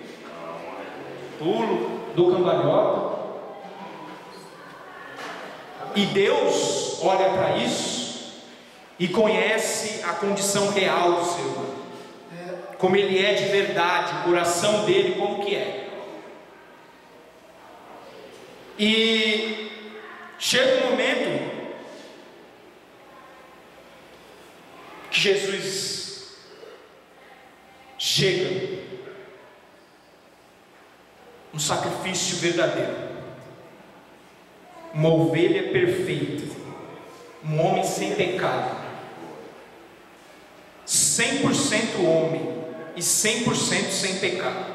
pulo, dou cambalhota. E Deus olha para isso e conhece a condição real do ser humano, como ele é de verdade, o coração dele como que é. E chega um momento que Jesus chega, um sacrifício verdadeiro, uma ovelha perfeita, um homem sem pecado, 100% homem e 100% sem pecado.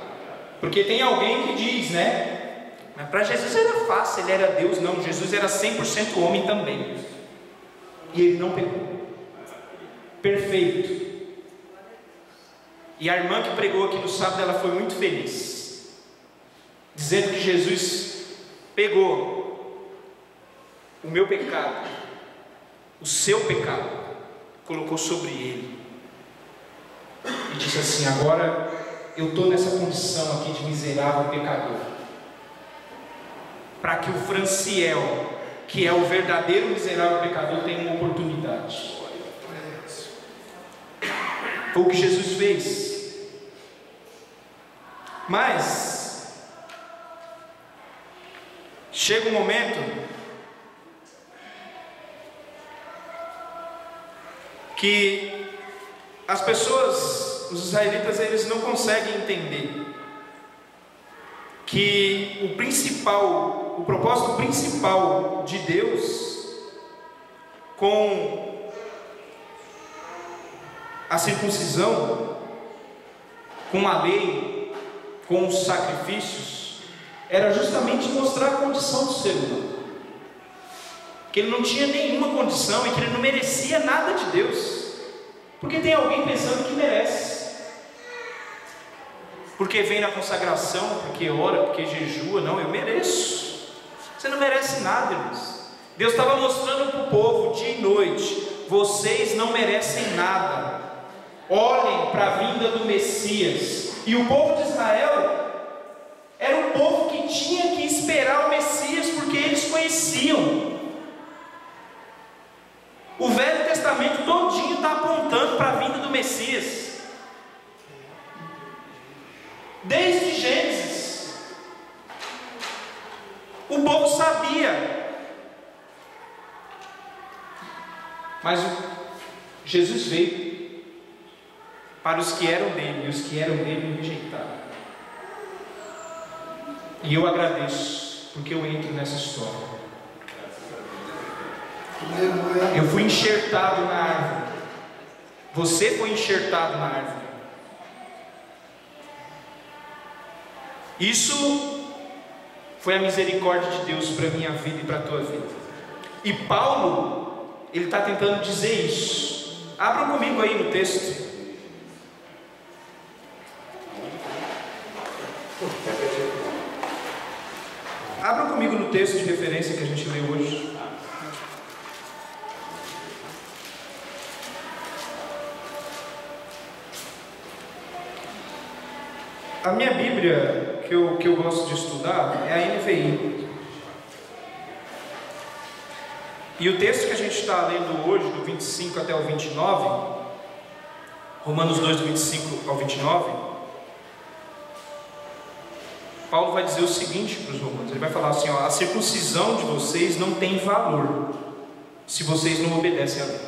Porque tem alguém que diz, né? Mas para Jesus era fácil, ele era Deus. Não, Jesus era 100% homem também. E ele não pecou. Perfeito. E a irmã que pregou aqui no sábado, ela foi muito feliz, dizendo que Jesus pegou o meu pecado, o seu pecado, colocou sobre ele. E disse assim: agora eu estou nessa condição aqui de miserável pecador, para que o Franciel, que é o verdadeiro miserável pecador, tenha uma oportunidade. Foi o que Jesus fez. Mas chega um momento que as pessoas, os israelitas, eles não conseguem entender que o propósito principal de Deus com a circuncisão, com a lei, com os sacrifícios, era justamente mostrar a condição do ser humano, que ele não tinha nenhuma condição e que ele não merecia nada de Deus. Porque tem alguém pensando que merece, porque vem na consagração, porque ora, porque jejua. Não, eu mereço. Você não merece nada, irmãos. Deus estava mostrando para o povo dia e noite: vocês não merecem nada, olhem para a vinda do Messias. E o povo de Israel era um povo que tinha que esperar o Messias, porque eles conheciam. O Velho Testamento todinho está apontando para a vinda do Messias. Desde Gênesis, o povo sabia. Mas Jesus veio para os que eram dele, e os que eram dele o rejeitaram. E eu agradeço, porque eu entro nessa história. Eu fui enxertado na árvore. Você foi enxertado na árvore. Isso foi a misericórdia de Deus para a minha vida e para a tua vida. E Paulo, ele está tentando dizer isso. Abram comigo aí no texto. Abram comigo no texto de referência que a gente leu hoje. A minha Bíblia, que eu gosto de estudar, é a NVI. E o texto que a gente está lendo hoje, do 25 até o 29, Romanos 2, do 25 ao 29, Paulo vai dizer o seguinte para os romanos, ele vai falar assim, ó, a circuncisão de vocês não tem valor, se vocês não obedecem à lei.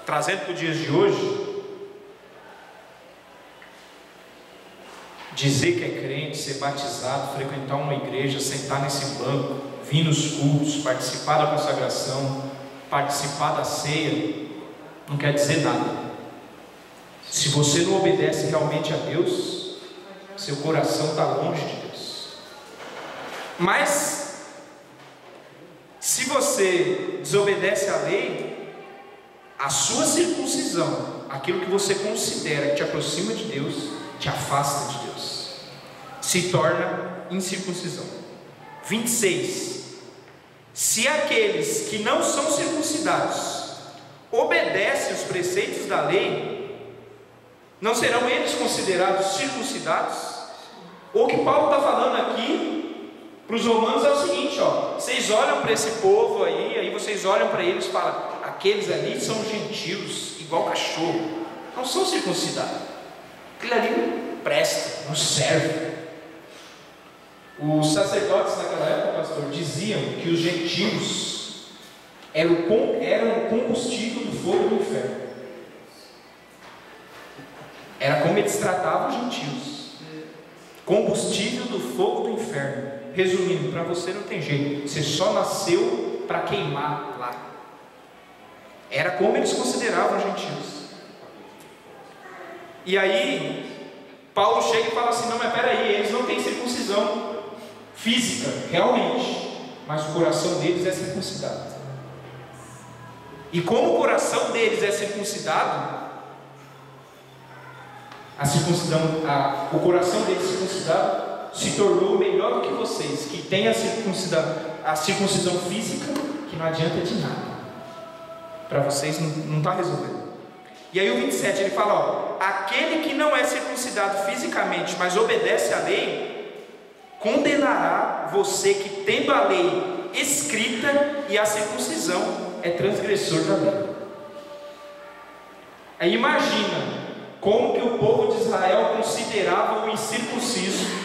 Trazendo para os dias de hoje, dizer que é crente, ser batizado, frequentar uma igreja, sentar nesse banco, vir nos cultos, participar da consagração, participar da ceia, não quer dizer nada. Se você não obedece realmente a Deus, seu coração está longe de Deus. Mas se você desobedece à lei, a sua circuncisão, aquilo que você considera que te aproxima de Deus, te afasta de Deus, se torna incircuncisão. 26. Se aqueles que não são circuncidados obedecem os preceitos da lei, não serão eles considerados circuncidados? O que Paulo está falando aqui para os romanos é o seguinte, ó, vocês olham para esse povo aí vocês olham para eles e falam, aqueles ali são gentios, igual cachorro, não são circuncidados, aquilo ali não presta, não serve. Os sacerdotes naquela época, pastor, diziam que os gentios eram o combustível do fogo do inferno. Era como eles tratavam os gentios, combustível do fogo do inferno. Resumindo, para você não tem jeito, você só nasceu para queimar lá. Era como eles consideravam os gentios. E aí Paulo chega e fala assim, não, mas peraí, eles não têm circuncisão física, realmente, mas o coração deles é circuncidado. E como o coração deles é circuncidado, o coração deles circuncidado se tornou melhor do que vocês, que têm a circuncisão física, que não adianta de nada. Para vocês não está resolvendo. E aí o 27 ele fala, ó, aquele que não é circuncidado fisicamente, mas obedece à lei, condenará você que tendo a lei escrita e a circuncisão é transgressor da lei. Aí imagina como que o povo de Israel considerava o incircunciso.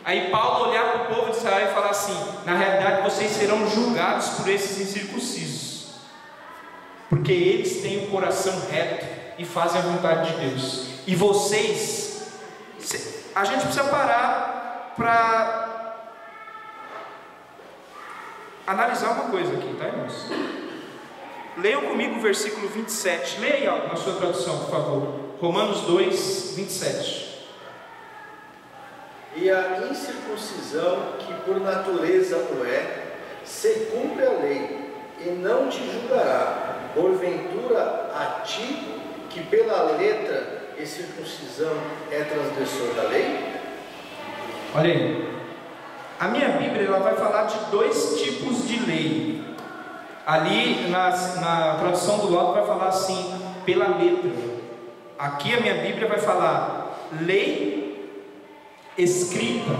Aí Paulo olhar para o povo de Israel e falar assim, na realidade vocês serão julgados por esses incircuncisos, porque eles têm o coração reto e fazem a vontade de Deus, e vocês, a gente precisa parar para analisar uma coisa aqui, tá, irmãos? Leiam comigo o versículo 27, leia aí na sua tradução, por favor, Romanos 2, 27. E a incircuncisão, que por natureza o é, se cumpre a lei, e não te julgará, porventura a ti, que pela letra e circuncisão é transgressor da lei? Olha aí, a minha Bíblia ela vai falar de dois tipos de lei. Ali na tradução do Ló vai falar assim, pela letra. Aqui a minha Bíblia vai falar lei escrita.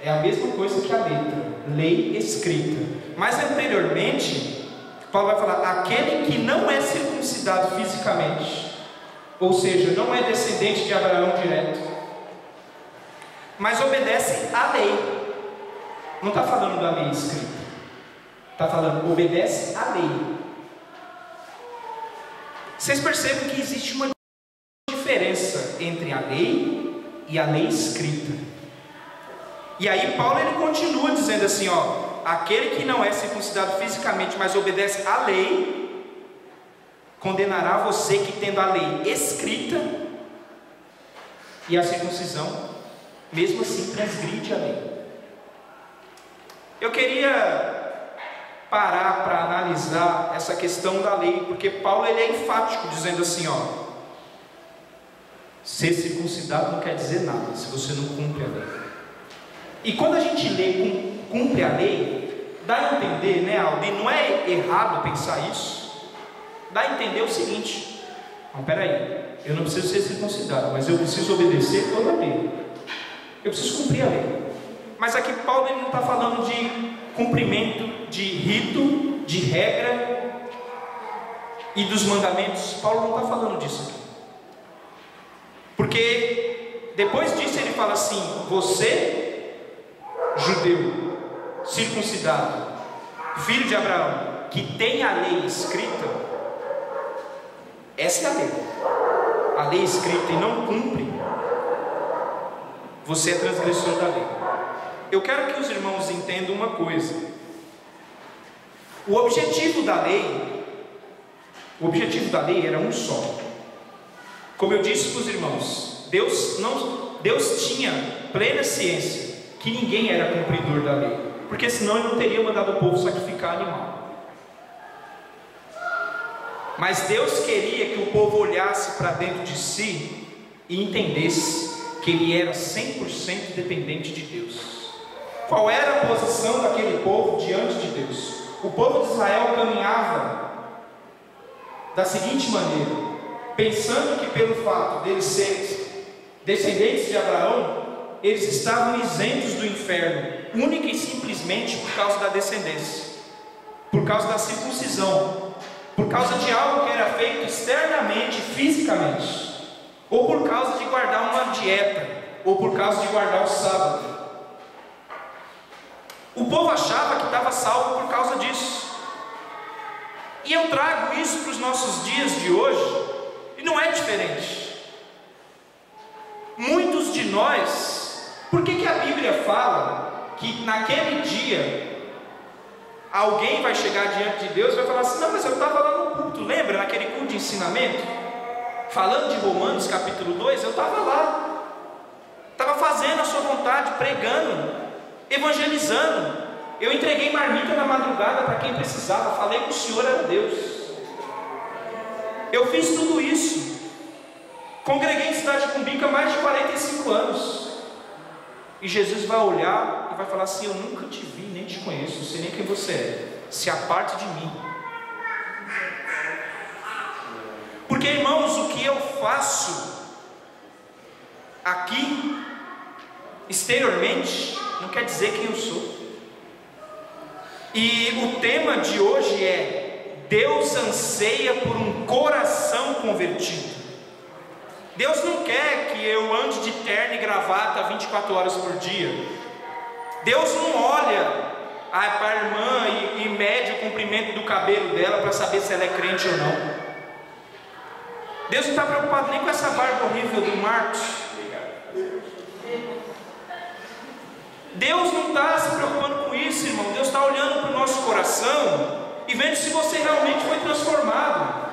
É a mesma coisa que a letra, lei escrita. Mas anteriormente, Paulo vai falar, aquele que não é circuncidado fisicamente, ou seja, não é descendente de Abraão direto, mas obedece à lei. Não está falando da lei escrita, está falando, obedece à lei. Vocês percebem que existe uma diferença entre a lei e a lei escrita. E aí Paulo ele continua dizendo assim, ó, aquele que não é circuncidado fisicamente, mas obedece à lei, condenará você que tendo a lei escrita e a circuncisão mesmo assim transgride a lei. Eu queria parar para analisar essa questão da lei, porque Paulo ele é enfático, dizendo assim, ó, ser circuncidado não quer dizer nada se você não cumpre a lei. E quando a gente lê cumpre a lei, dá a entender, né, Aldo, e não é errado pensar isso, dá a entender o seguinte: não, peraí, eu não preciso ser circuncidado, mas eu preciso obedecer toda a lei, eu preciso cumprir a lei. Mas aqui Paulo ele não está falando de cumprimento de rito, de regra e dos mandamentos. Paulo não está falando disso aqui, porque depois disso ele fala assim: você, judeu, circuncidado, filho de Abraão, que tem a lei escrita, essa é a lei escrita, e não cumpre, você é transgressor da lei. Eu quero que os irmãos entendam uma coisa: o objetivo da lei era um só. Como eu disse para os irmãos, Deus tinha plena ciência que ninguém era cumpridor da lei, porque senão ele não teria mandado o povo sacrificar animal. Mas Deus queria que o povo olhasse para dentro de si e entendesse que ele era 100% dependente de Deus. Qual era a posição daquele povo diante de Deus? O povo de Israel caminhava da seguinte maneira, pensando que pelo fato deles serem descendentes de Abraão, eles estavam isentos do inferno, única e simplesmente por causa da descendência, por causa da circuncisão, por causa de algo que era feito externamente, fisicamente, ou por causa de guardar uma dieta, ou por causa de guardar o sábado. O povo achava que estava salvo por causa disso. E eu trago isso para os nossos dias de hoje, e não é diferente. Muitos de nós, por que a Bíblia fala que naquele dia alguém vai chegar diante de Deus e vai falar assim: não, mas eu estava lá no culto, lembra naquele culto de ensinamento? Falando de Romanos capítulo 2, eu estava lá, estava fazendo a sua vontade, pregando, evangelizando, eu entreguei marmita na madrugada para quem precisava, falei que o Senhor era Deus, eu fiz tudo isso, congreguei em Cidade Cumbica há mais de 45 anos, e Jesus vai olhar e vai falar assim: eu nunca te vi, nem te conheço, não sei nem quem você é, se aparte de mim. Porque, irmãos, o que eu faço aqui exteriormente não quer dizer quem eu sou. E o tema de hoje é: Deus anseia por um coração convertido. Deus não quer que eu ande de terno e gravata 24 horas por dia. Deus não olha para a irmã e mede o comprimento do cabelo dela para saber se ela é crente ou não. Deus não está preocupado nem com essa barba horrível do Marcos. Deus não está se preocupando com isso, irmão. Deus está olhando para o nosso coração e vendo se você realmente foi transformado,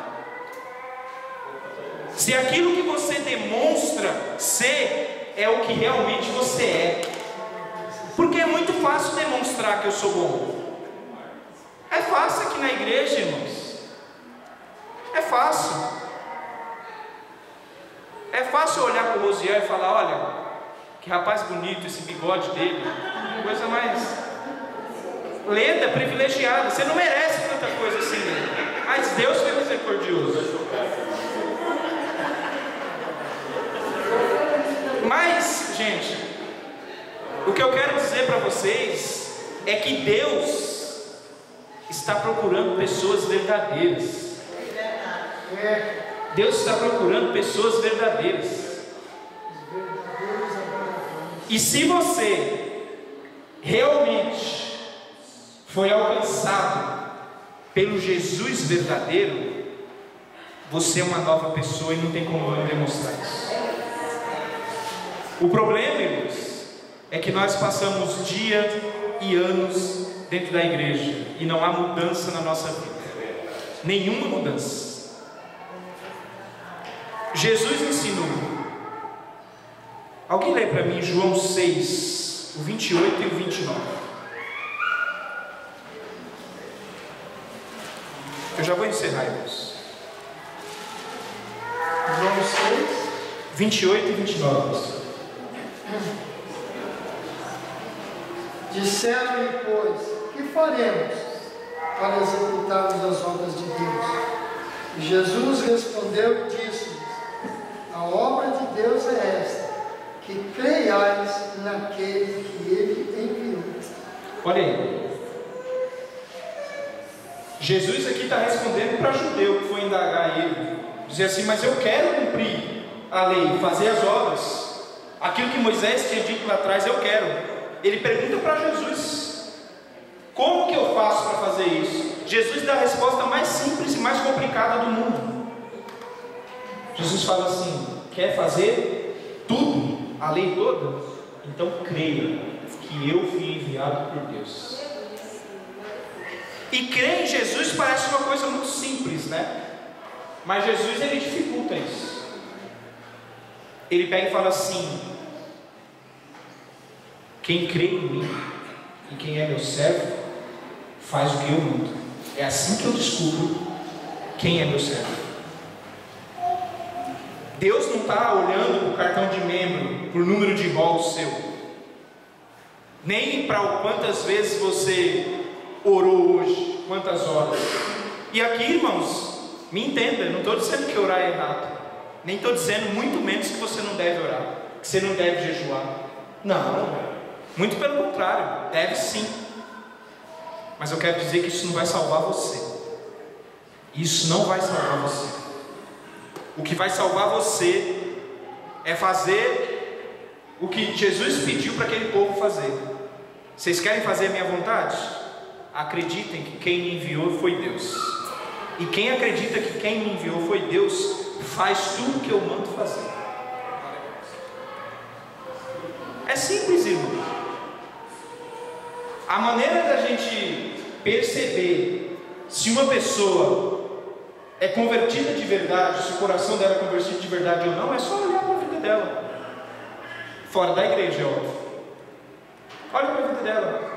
se aquilo que você demonstra ser é o que realmente você é. Porque é muito fácil demonstrar que eu sou bom. É fácil aqui na igreja, irmãos. É fácil. É fácil olhar para o Rosiel e falar: olha, que rapaz bonito, esse bigode dele, coisa mais leda, privilegiada. Você não merece tanta coisa assim, mas Deus foi misericordioso. Mas, gente, o que eu quero dizer para vocês é que Deus está procurando pessoas verdadeiras. Deus está procurando pessoas verdadeiras. E se você realmente foi alcançado pelo Jesus verdadeiro, você é uma nova pessoa e não tem como não demonstrar isso. O problema, irmãos, é que nós passamos dias e anos dentro da igreja e não há mudança na nossa vida. Nenhuma mudança. Jesus ensinou: Alguém lê para mim João 6, o 28 e o 29. Eu já vou encerrar, irmãos. João 6, 28 e 29, pastor. Disseram-lhe, pois, que faremos para executarmos as obras de Deus? E Jesus respondeu e disse-lhes: a obra de Deus é esta, que creiais naquele que Ele enviou. Olha aí. Jesus aqui está respondendo para judeu que foi indagar ele. Dizer assim: mas eu quero cumprir a lei, fazer as obras. Aquilo que Moisés tinha dito lá atrás, eu quero. Ele pergunta para Jesus: como que eu faço para fazer isso? Jesus dá a resposta mais simples e mais complicada do mundo. Jesus fala assim: quer fazer tudo, a lei toda? Então creia que eu fui enviado por Deus. E crer em Jesus parece uma coisa muito simples, né? Mas Jesus, ele dificulta isso. Ele pega e fala assim: quem crê em mim e quem é meu servo faz o que eu mando. É assim que eu descubro quem é meu servo. Deus não está olhando para o cartão de membro, para o número de rol seu, nem para quantas vezes você orou hoje, quantas horas. E aqui, irmãos, me entenda, eu não estou dizendo que orar é errado, nem estou dizendo muito menos que você não deve orar, que você não deve jejuar. Não, muito pelo contrário, deve sim. Mas eu quero dizer que isso não vai salvar você. Isso não vai salvar você. O que vai salvar você é fazer o que Jesus pediu para aquele povo fazer. Vocês querem fazer a minha vontade? Acreditem que quem me enviou foi Deus. E quem acredita que quem me enviou foi Deus, faz tudo o que eu mando fazer. É simples, irmão. A maneira da gente perceber se uma pessoa é convertida de verdade, se o coração dela é convertido de verdade ou não, é só olhar para a vida dela. Fora da igreja, é óbvio. Olha para a vida dela.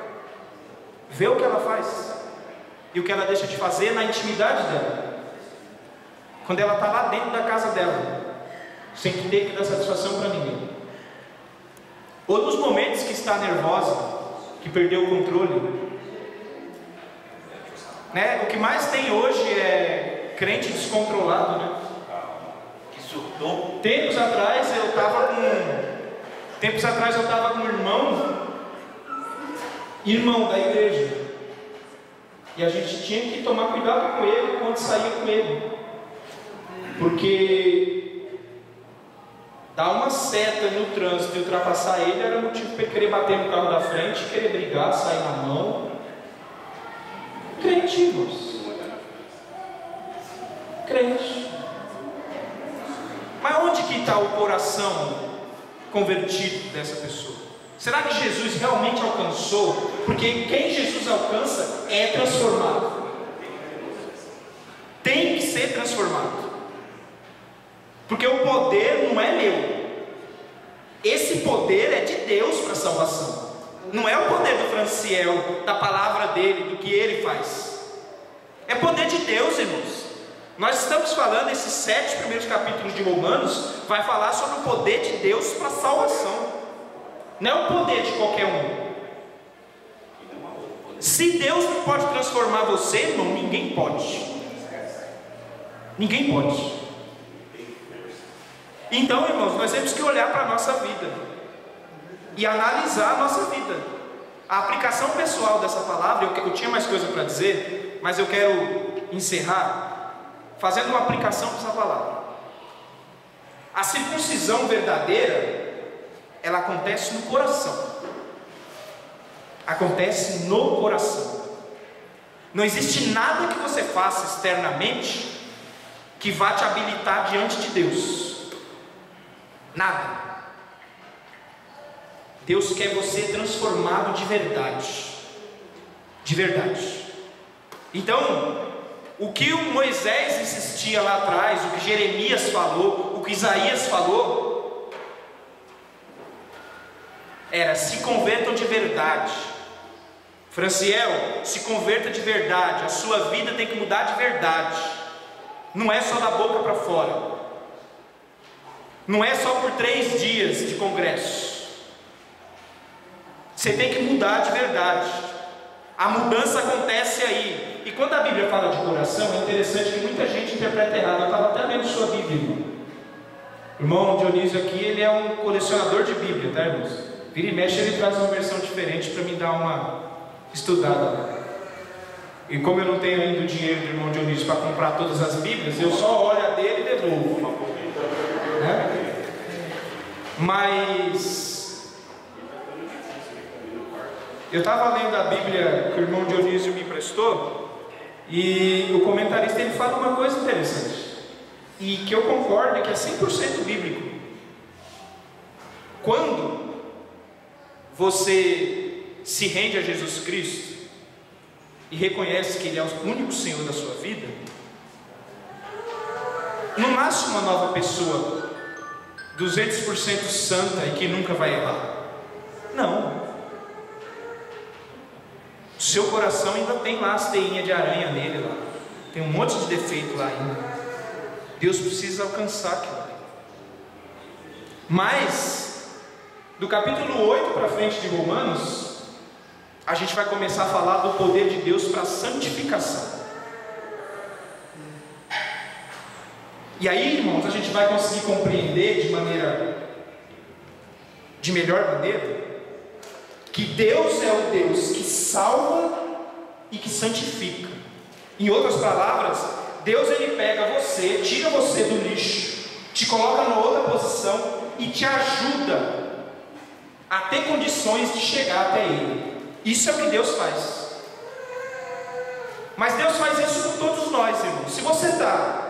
Vê o que ela faz e o que ela deixa de fazer na intimidade dela. Quando ela está lá dentro da casa dela, sem ter que dar satisfação para ninguém. Ou nos momentos que está nervosa, que perdeu o controle, né? O que mais tem hoje é crente descontrolado, né? Que surtou. Tempos atrás eu estava com um irmão da igreja, e a gente tinha que tomar cuidado com ele quando saía com ele, porque dar uma seta no trânsito e ultrapassar ele era motivo para ele querer bater no carro da frente, querer brigar, sair na mão. Crente, irmãos. Crente. Mas onde que está o coração convertido dessa pessoa? Será que Jesus realmente alcançou? Porque quem Jesus alcança é transformado. Tem que ser transformado. Porque o poder não é meu. Esse poder é de Deus para a salvação. Não é o poder do Franciel, da palavra dele, do que ele faz. É poder de Deus, irmãos. Nós estamos falando, esses 7 primeiros capítulos de Romanos, vai falar sobre o poder de Deus para a salvação. Não é o poder de qualquer um. Se Deus não pode transformar você, irmão, ninguém pode. Ninguém pode. Então, irmãos, nós temos que olhar para a nossa vida e analisar a nossa vida. A aplicação pessoal dessa palavra, eu tinha mais coisa para dizer, mas eu quero encerrar fazendo uma aplicação dessa palavra. A circuncisão verdadeira, ela acontece no coração. Acontece no coração. Não existe nada que você faça externamente que vá te habilitar diante de Deus. Nada. Deus quer você transformado de verdade. De verdade. Então, o que o Moisés insistia lá atrás, o que Jeremias falou, o que Isaías falou, era: se convertam de verdade. Franciel, se converta de verdade. A sua vida tem que mudar de verdade. Não é só da boca para fora. Não é só por 3 dias de congresso. Você tem que mudar de verdade. A mudança acontece aí. E quando a Bíblia fala de coração, é interessante que muita gente interpreta errado. Eu estava até lendo sua Bíblia, irmão. O irmão Dionísio aqui, ele é um colecionador de Bíblia, tá, irmãos? Vira e mexe, ele traz uma versão diferente para me dar uma estudada. E como eu não tenho ainda o dinheiro do irmão Dionísio para comprar todas as Bíblias, eu só olho a dele e devolvo. Né? Mas eu estava lendo a Bíblia que o irmão Dionísio me emprestou, e o comentarista ele fala uma coisa interessante, e que eu concordo, que é 100% bíblico. Quando você se rende a Jesus Cristo e reconhece que Ele é o único Senhor da sua vida, não nasce uma nova pessoa 200% santa e que nunca vai errar. Não. O seu coração ainda tem lá as teinhas de aranha nele lá. Tem um monte de defeito lá ainda. Deus precisa alcançar aquilo ali. Mas do capítulo 8 para frente de Romanos, a gente vai começar a falar do poder de Deus para a santificação. E aí, irmãos, a gente vai conseguir compreender de melhor maneira, que Deus é o Deus que salva e que santifica. Em outras palavras, Deus ele pega você, tira você do lixo, te coloca numa outra posição e te ajuda a ter condições de chegar até Ele. Isso é o que Deus faz. Mas Deus faz isso com todos nós, irmãos. Se você está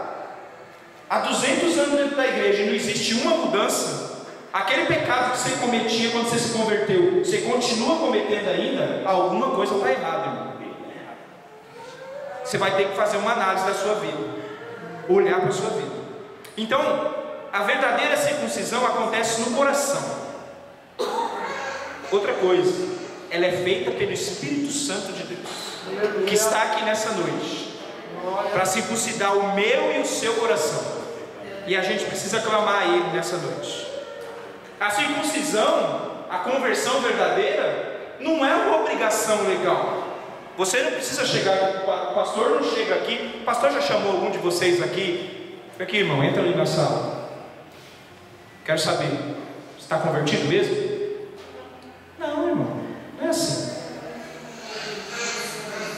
há 200 anos dentro da igreja e não existe uma mudança, aquele pecado que você cometia quando você se converteu, você continua cometendo ainda, alguma coisa está errada, irmão. Você vai ter que fazer uma análise da sua vida, olhar para a sua vida. Então, a verdadeira circuncisão acontece no coração. Outra coisa, ela é feita pelo Espírito Santo de Deus, que está aqui nessa noite, para circuncidar o meu e o seu coração. E a gente precisa clamar a Ele nessa noite. A circuncisão, a conversão verdadeira, não é uma obrigação legal. Você não precisa chegar, o pastor não chega aqui. O pastor já chamou algum de vocês aqui? Aqui, irmão, entra ali na sala. Quero saber, você está convertido mesmo? Não, irmão, não é assim.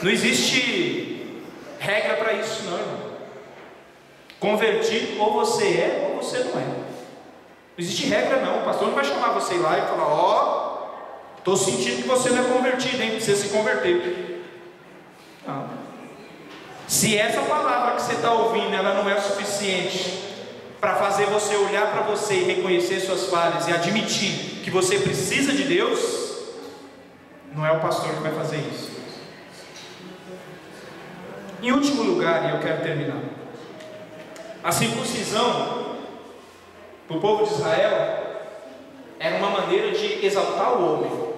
Não existe regra para isso, não, irmão. Convertido, ou você é, ou você não é. Não existe regra, não. O pastor não vai chamar você lá e falar: ó, estou sentindo que você não é convertido, hein? Precisa se converter. Não. Se essa palavra que você está ouvindo, ela não é o suficiente para fazer você olhar para você e reconhecer suas falhas e admitir que você precisa de Deus, não é o pastor que vai fazer isso. Em último lugar, e eu quero terminar, a circuncisão para o povo de Israel era uma maneira de exaltar o homem,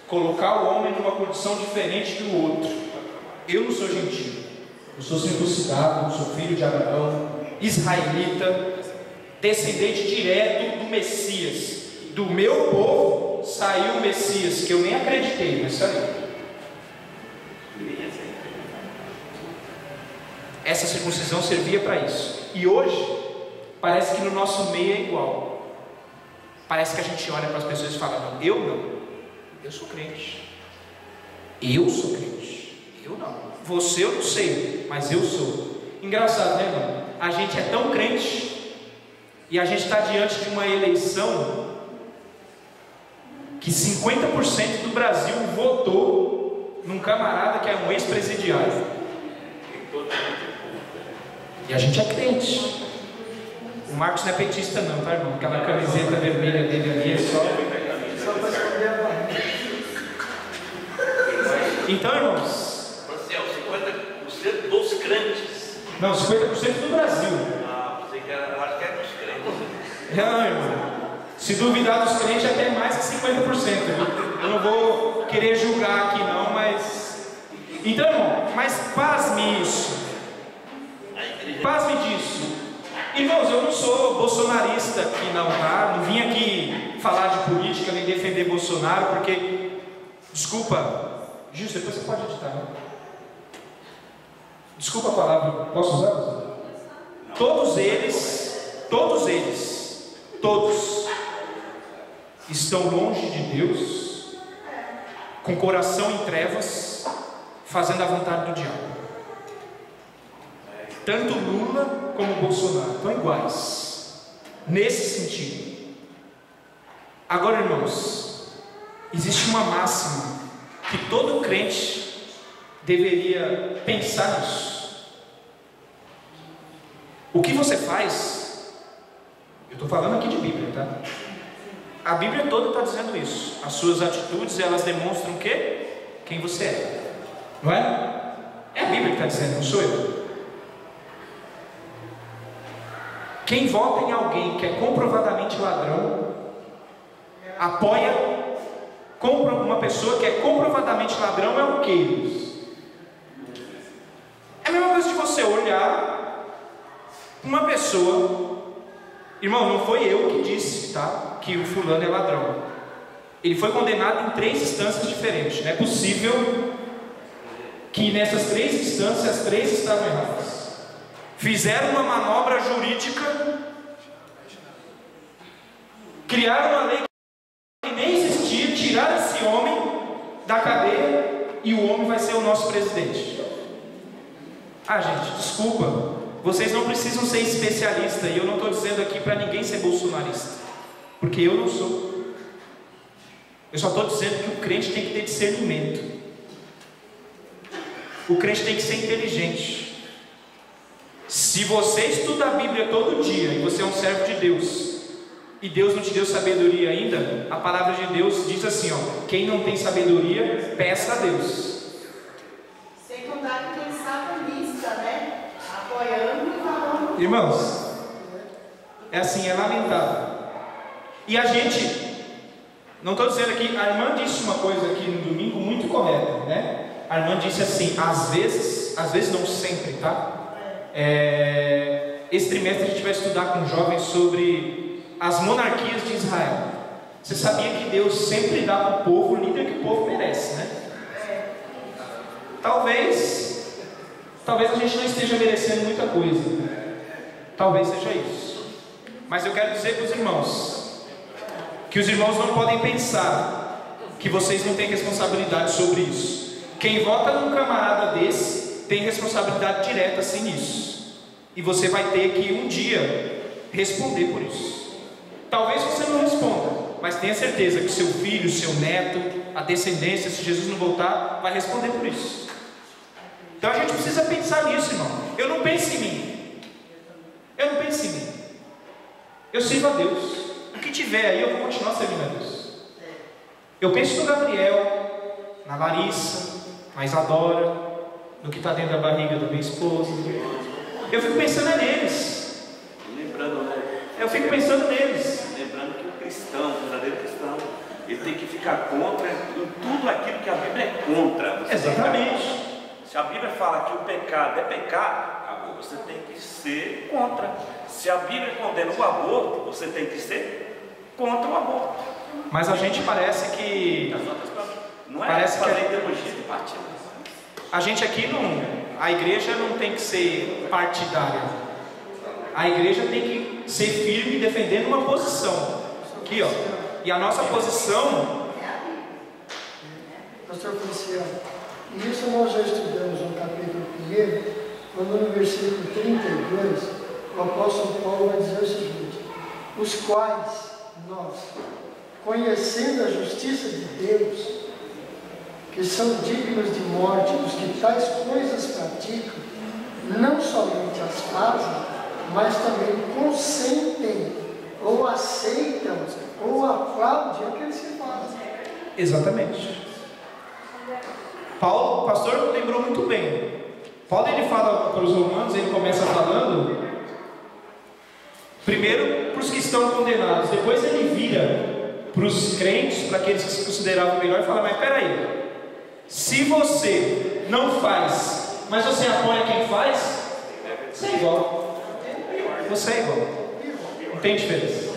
colocar o homem numa condição diferente do outro. Eu não sou gentio, eu sou circuncidado, sou filho de Abraão, israelita, descendente direto do Messias. Do meu povo saiu o Messias, que eu nem acreditei, mas saiu. Essa circuncisão servia para isso. E hoje, parece que no nosso meio é igual. Parece que a gente olha para as pessoas e fala: não, eu sou crente. Eu sou crente. Eu não. Você eu não sei, mas eu sou. Engraçado, né, irmão? A gente é tão crente e a gente está diante de uma eleição que 50% do Brasil votou num camarada que é um ex-presidiário. E a gente é crente. O Marcos não é petista não, tá, irmão? Aquela camiseta vermelha dele ali é só para esconder a barriga. Então, irmãos, 50% dos crentes. Não, 50% do Brasil. Ah, você quer, acho que é dos crentes. Não, irmão. Se duvidar dos crentes, até mais que 50%. Eu não vou querer julgar aqui não, mas... Então, irmão, mas pasme isso. Pasme disso. Irmãos, eu não sou bolsonarista aqui não, tá? Não vim aqui falar de política, nem defender Bolsonaro, porque... Desculpa. Gilson, depois você pode editar, né? Desculpa a palavra. Posso usar? Todos eles estão longe de Deus, com o coração em trevas, fazendo a vontade do diabo. Tanto Lula como Bolsonaro estão iguais, nesse sentido. Agora, irmãos, existe uma máxima que todo crente deveria pensar nisso. O que você faz, eu estou falando aqui de Bíblia, tá? A Bíblia toda está dizendo isso. As suas atitudes, elas demonstram o quê? Quem você é. Não é? É a Bíblia que está dizendo, não sou eu. Quem vota em alguém que é comprovadamente ladrão, apoia uma pessoa que é comprovadamente ladrão, é o quê? É a mesma coisa de você olhar uma pessoa... Irmão, não foi eu que disse, tá? Que o fulano é ladrão. Ele foi condenado em 3 instâncias diferentes. Não é possível que nessas 3 instâncias as 3 estavam erradas. Fizeram uma manobra jurídica, criaram uma lei que nem existia, tiraram esse homem da cadeia e o homem vai ser o nosso presidente. Ah, gente, desculpa. Vocês não precisam ser especialistas, e eu não estou dizendo aqui para ninguém ser bolsonarista, porque eu não sou. Eu só estou dizendo que o crente tem que ter discernimento. O crente tem que ser inteligente. Se você estuda a Bíblia todo dia, e você é um servo de Deus, e Deus não te deu sabedoria ainda, a palavra de Deus diz assim, ó: quem não tem sabedoria, peça a Deus. Sem contar que tem satanista, né? Apoiando e falando. Irmãos, é assim, é lamentável. E a gente, não estou dizendo aqui, a irmã disse uma coisa aqui no domingo muito correta, né? A irmã disse assim, às vezes não sempre, tá? Esse trimestre a gente vai estudar com jovens sobre as monarquias de Israel. Você sabia que Deus sempre dá para o povo o líder que o povo merece, né? Talvez a gente não esteja merecendo muita coisa. Talvez seja isso. Mas eu quero dizer para os irmãos que os irmãos não podem pensar que vocês não têm responsabilidade sobre isso. Quem vota num camarada desse tem responsabilidade direta sim nisso. E você vai ter que um dia responder por isso. Talvez você não responda, mas tenha certeza que seu filho, seu neto, a descendência, se Jesus não voltar, vai responder por isso. Então a gente precisa pensar nisso, irmão. Eu não penso em mim. Eu sirvo a Deus. O que tiver aí, eu vou continuar servindo a Deus. Eu penso no Gabriel, na Larissa, na Isadora, no que está dentro da barriga da minha esposa. Eu fico pensando neles. Eu fico pensando neles. Lembrando que o cristão, o verdadeiro cristão, ele tem que ficar contra em tudo aquilo que a Bíblia é contra. Exatamente. Se a Bíblia fala que o pecado é pecado, você tem que ser contra. Se a Bíblia condena o aborto, você tem que ser contra o aborto. Mas a gente parece que... Não é parece fazer que ideologia de partido. A gente aqui não... A igreja não tem que ser partidária. A igreja tem que ser firme defendendo uma posição. Aqui, ó. E a nossa posição... Pastor Feliciano, isso nós já estudamos no capítulo 1, quando no versículo 32, o apóstolo Paulo vai dizer o seguinte: os quais nós, conhecendo a justiça de Deus, que são dignos de morte os que tais coisas praticam, não somente as fazem, mas também consentem, ou aceitam, ou aplaudem aqueles que fazem. Exatamente. Paulo, o pastor lembrou muito bem. Paulo, ele fala para os romanos, ele começa falando primeiro para os que estão condenados. Depois ele vira para os crentes, para aqueles que se consideravam melhor, e fala: mas peraí, se você não faz, mas você apoia quem faz, você é igual. Você é igual. Não tem diferença.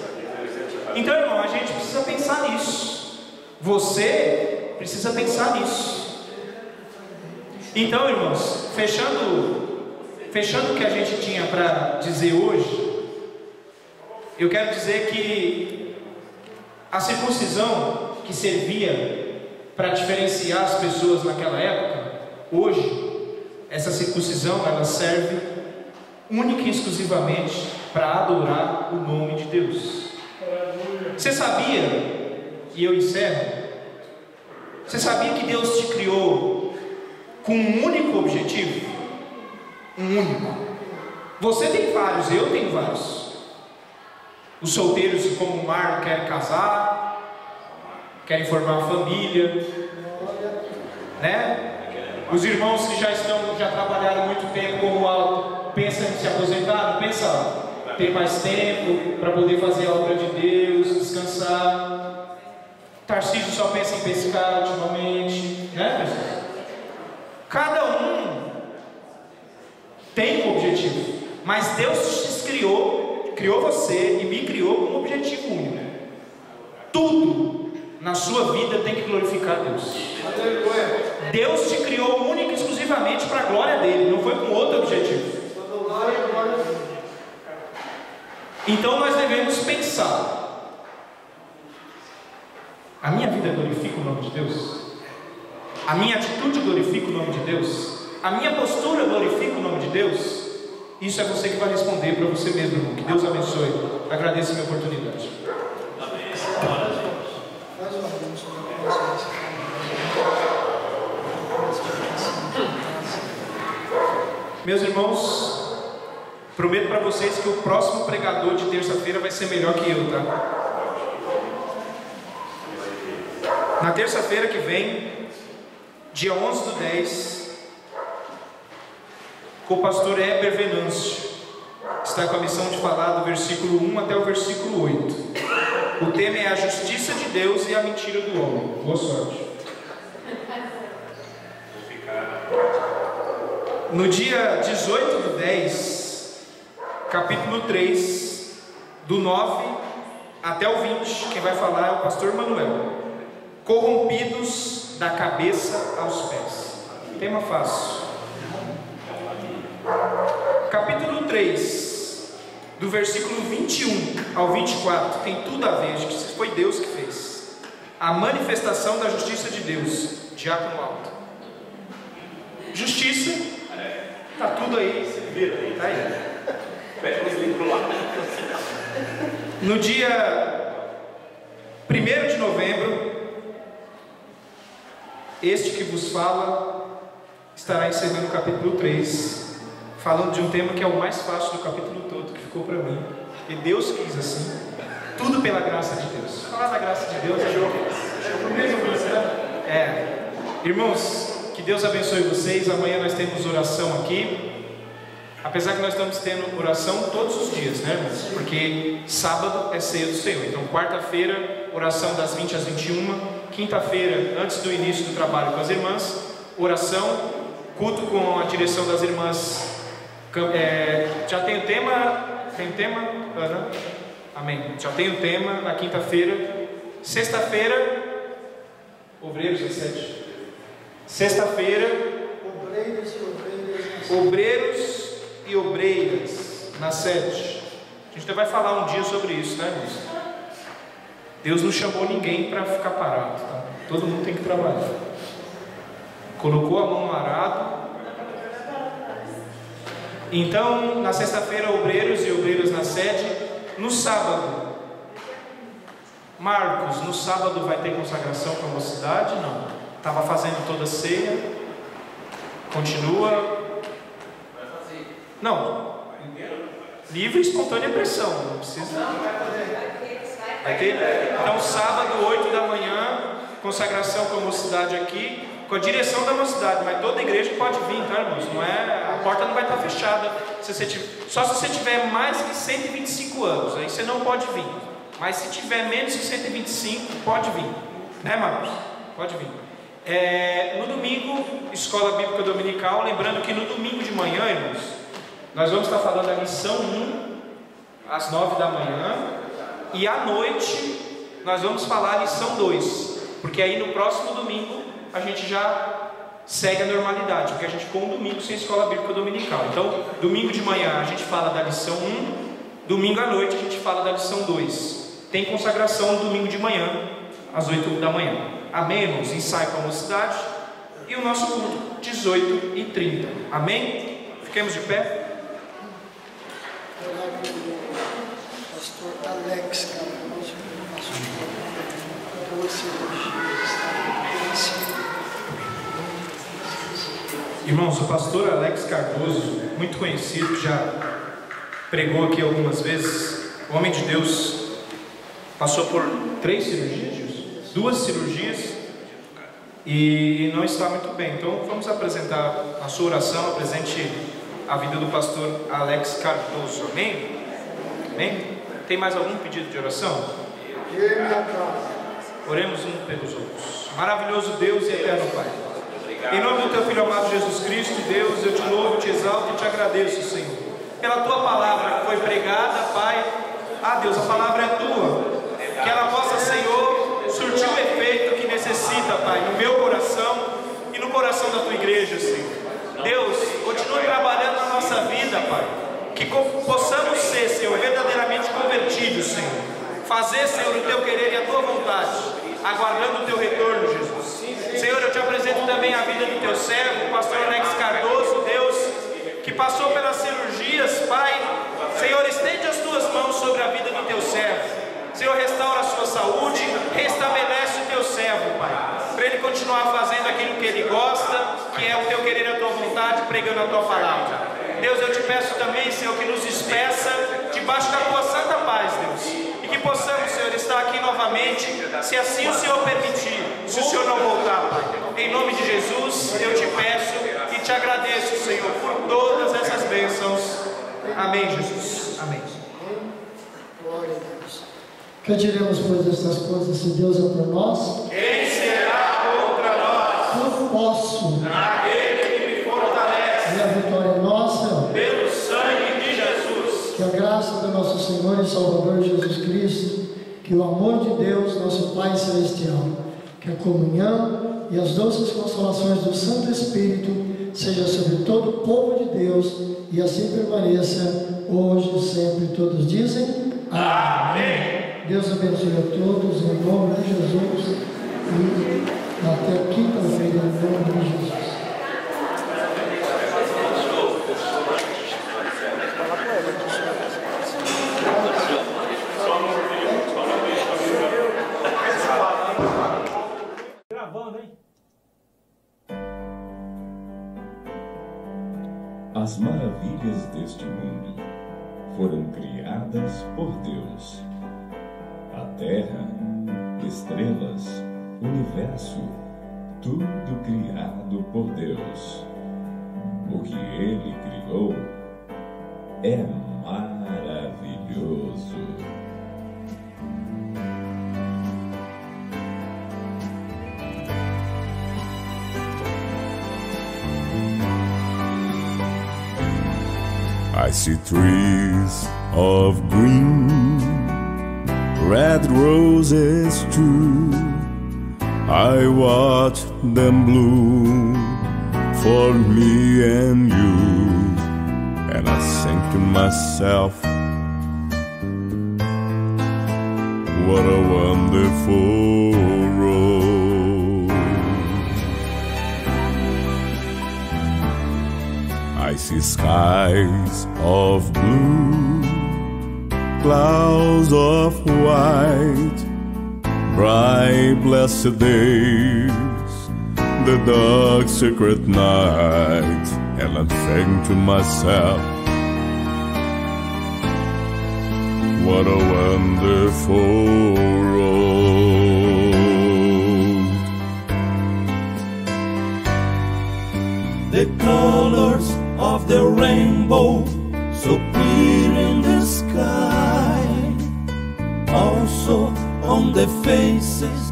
Então, irmão, a gente precisa pensar nisso. Você precisa pensar nisso. Então, irmãos, fechando o que a gente tinha para dizer hoje, eu quero dizer que a circuncisão que servia para diferenciar as pessoas naquela época, hoje, essa circuncisão ela serve única e exclusivamente para adorar o nome de Deus. Você sabia, e eu encerro, você sabia que Deus te criou com um único objetivo? Um único. Você tem vários, eu tenho vários. Os solteiros, como o Marlon, querem casar, querem formar uma família, né? Os irmãos que já trabalharam muito tempo como o Alto, pensam em se aposentar, não pensam ter mais tempo para poder fazer a obra de Deus, descansar. Tarcísio só pensa em pescar ultimamente, né, pessoal? Cada um tem um objetivo, mas Deus te criou você e me criou com um objetivo único. Tudo na sua vida tem que glorificar Deus. Deus te criou única e exclusivamente para a glória dele, não foi com outro objetivo. Então nós devemos pensar: a minha vida glorifica o nome de Deus? A minha atitude glorifica o nome de Deus? A minha postura glorifica o nome de Deus? Isso é você que vai responder para você mesmo, irmão. Que Deus abençoe. Agradeço a minha oportunidade. Meus irmãos, prometo para vocês que o próximo pregador de terça-feira vai ser melhor que eu, tá? Na terça-feira que vem, dia 11/10, com o pastor Heber Venâncio, está com a missão de falar do versículo 1 até o versículo 8. O tema é a justiça de Deus e a mentira do homem. Boa sorte. No dia 18/10, capítulo 3, do 9 até o 20, quem vai falar é o pastor Manuel. Corrompidos da cabeça aos pés. Tema fácil. Capítulo 3, do versículo 21 ao 24, tem tudo a ver, acho que foi Deus que fez. A manifestação da justiça de Deus, Diácono Alto. Justiça, tá tudo aí, se vira aí, tá aí. Fecha os livros lá. No dia 1º de novembro, este que vos fala estará encerrando o capítulo 3, falando de um tema que é o mais fácil do capítulo todo, que ficou para mim, e Deus quis assim, tudo pela graça de Deus. Falar da graça de Deus irmãos, que Deus abençoe vocês. Amanhã nós temos oração aqui, apesar que nós estamos tendo oração todos os dias, né? Porque sábado é ceia do Senhor, então quarta-feira, oração das 20 às 21, quinta-feira, antes do início do trabalho com as irmãs, oração, culto com a direção das irmãs. Já tem o tema? Tem o tema, Ana? Amém. Já tem o tema na quinta-feira. Sexta-feira, obreiros às 7. Sexta-feira, obreiros e obreiras na sede. A gente vai falar um dia sobre isso, né, irmãos? Deus não chamou ninguém para ficar parado, tá? Todo mundo tem que trabalhar. Colocou a mão no arado. Então, na sexta-feira, obreiros e obreiras na sede. No sábado, Marcos, no sábado vai ter consagração para a mocidade? Não. Estava fazendo toda a ceia. Continua. Não. Livre e espontânea pressão. Não precisa. Vai ter. Então, sábado, 8 da manhã, consagração para a mocidade aqui. com a direção da mocidade, mas toda igreja pode vir, tá, irmãos? Não é, a porta não vai estar fechada. Só se você tiver mais que 125 anos, aí você não pode vir. Mas se tiver menos de 125, pode vir, né, Marcos? Pode vir. No domingo, escola bíblica dominical. Lembrando que no domingo de manhã, irmãos, nós vamos estar falando da lição 1 às 9 da manhã, e à noite nós vamos falar a lição 2, porque aí no próximo domingo a gente já segue a normalidade, porque a gente ficou um domingo sem escola bíblica dominical. Então, domingo de manhã a gente fala da lição 1, domingo à noite a gente fala da lição 2. Tem consagração no domingo de manhã, às 8 da manhã. Amém, irmãos? Ensaio com a mocidade. E o nosso culto, 18h30. Amém? Fiquemos de pé. Pastor Alex Cardoso, duas cirurgias, Irmãos, o pastor Alex Cardoso, muito conhecido, que já pregou aqui algumas vezes, o homem de Deus, passou por 3 cirurgias, 2 cirurgias, e não está muito bem. Então vamos apresentar a sua oração, apresente a vida do pastor Alex Cardoso. Amém? Amém? Tem mais algum pedido de oração? Oremos um pelos outros. Maravilhoso Deus e eterno Pai, em nome do Teu Filho amado Jesus Cristo, Deus, eu te louvo, te exalto e te agradeço, Senhor, pela Tua palavra que foi pregada, Pai. Deus, a palavra é Tua, que ela possa, Senhor, surtir o efeito que necessita, Pai, no meu coração e no coração da Tua igreja, Senhor. Deus, continue trabalhando na nossa vida, Pai, que possamos ser, Senhor, verdadeiramente convertidos, Senhor, fazer, Senhor, o Teu querer e a Tua vontade, aguardando o Teu retorno, Jesus. Senhor, eu te apresento também a vida do Teu servo, o pastor Alex Cardoso, Deus, que passou pelas cirurgias, Pai. Senhor, estende as Tuas mãos sobre a vida do Teu servo. Senhor, restaura a sua saúde, restabelece o Teu servo, Pai, para ele continuar fazendo aquilo que ele gosta, que é o Teu querer e a Tua vontade, pregando a Tua palavra. Deus, eu te peço também, Senhor, que nos despeça debaixo da Tua santa paz, Deus, e que possamos, Senhor, estar aqui novamente, se assim o Senhor permitir, se o Senhor não voltar, Pai. Em nome de Jesus, eu te peço e te agradeço, Senhor, por todas essas bênçãos. Amém, Jesus. Amém. Glória a Deus. Que diremos, pois, estas coisas, se Deus é por nós? Quem será contra nós? Eu posso. Aquele que me fortalece. E a vitória é nossa. Pelo sangue de Jesus. Que a graça do nosso Senhor e Salvador Jesus Cristo, que o amor de Deus, nosso Pai Celestial, que a comunhão e as doces consolações do Santo Espírito seja sobre todo o povo de Deus e assim permaneça hoje e sempre. Todos dizem amém. Deus abençoe a todos em nome de Jesus e até quinta-feira em nome de Jesus. As maravilhas deste mundo foram criadas por Deus. A terra, estrelas, universo, tudo criado por Deus. O que Ele criou é maravilhoso. I see trees of green, red roses too. I watch them bloom for me and you, and I think to myself, what a wonderful road. I see skies of blue, clouds of white, bright blessed days, the dark secret night, and I think to myself, what a wonderful road. the faces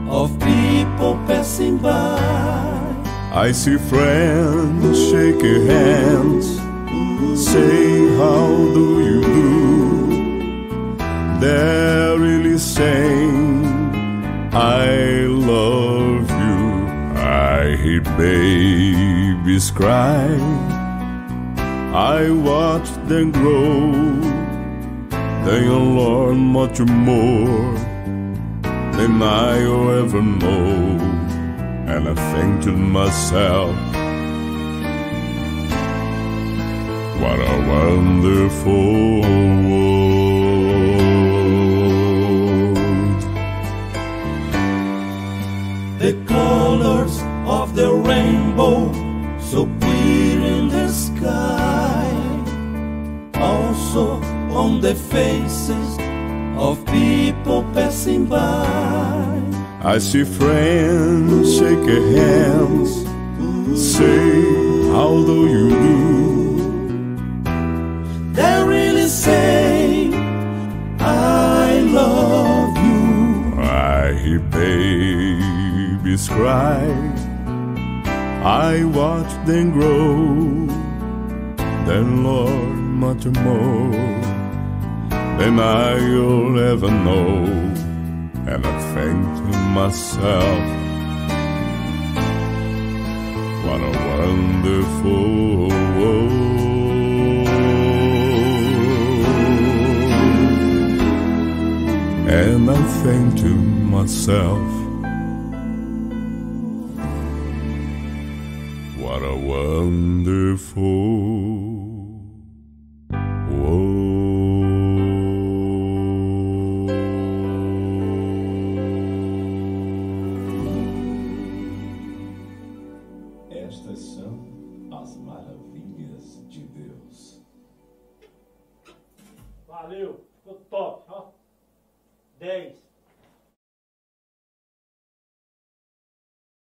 of people passing by. I see friends shaking hands, saying how do you do. They're really saying I love you. I hear babies cry, I watch them grow. They'll learn much more than I'll ever know. And I think to myself, what a wonderful world. The colors of the rainbow, so clear in the sky, also on the faces of people passing by. I see friends shake hands, say how do you do. They're really saying I love you. I hear babies cry, I watch them grow. Then Lord, much more than I'll ever know. And I think to myself, what a wonderful world. And I think to myself, what a wonderful world. Estas são as maravilhas de Deus. Valeu, ficou top, ó. 10.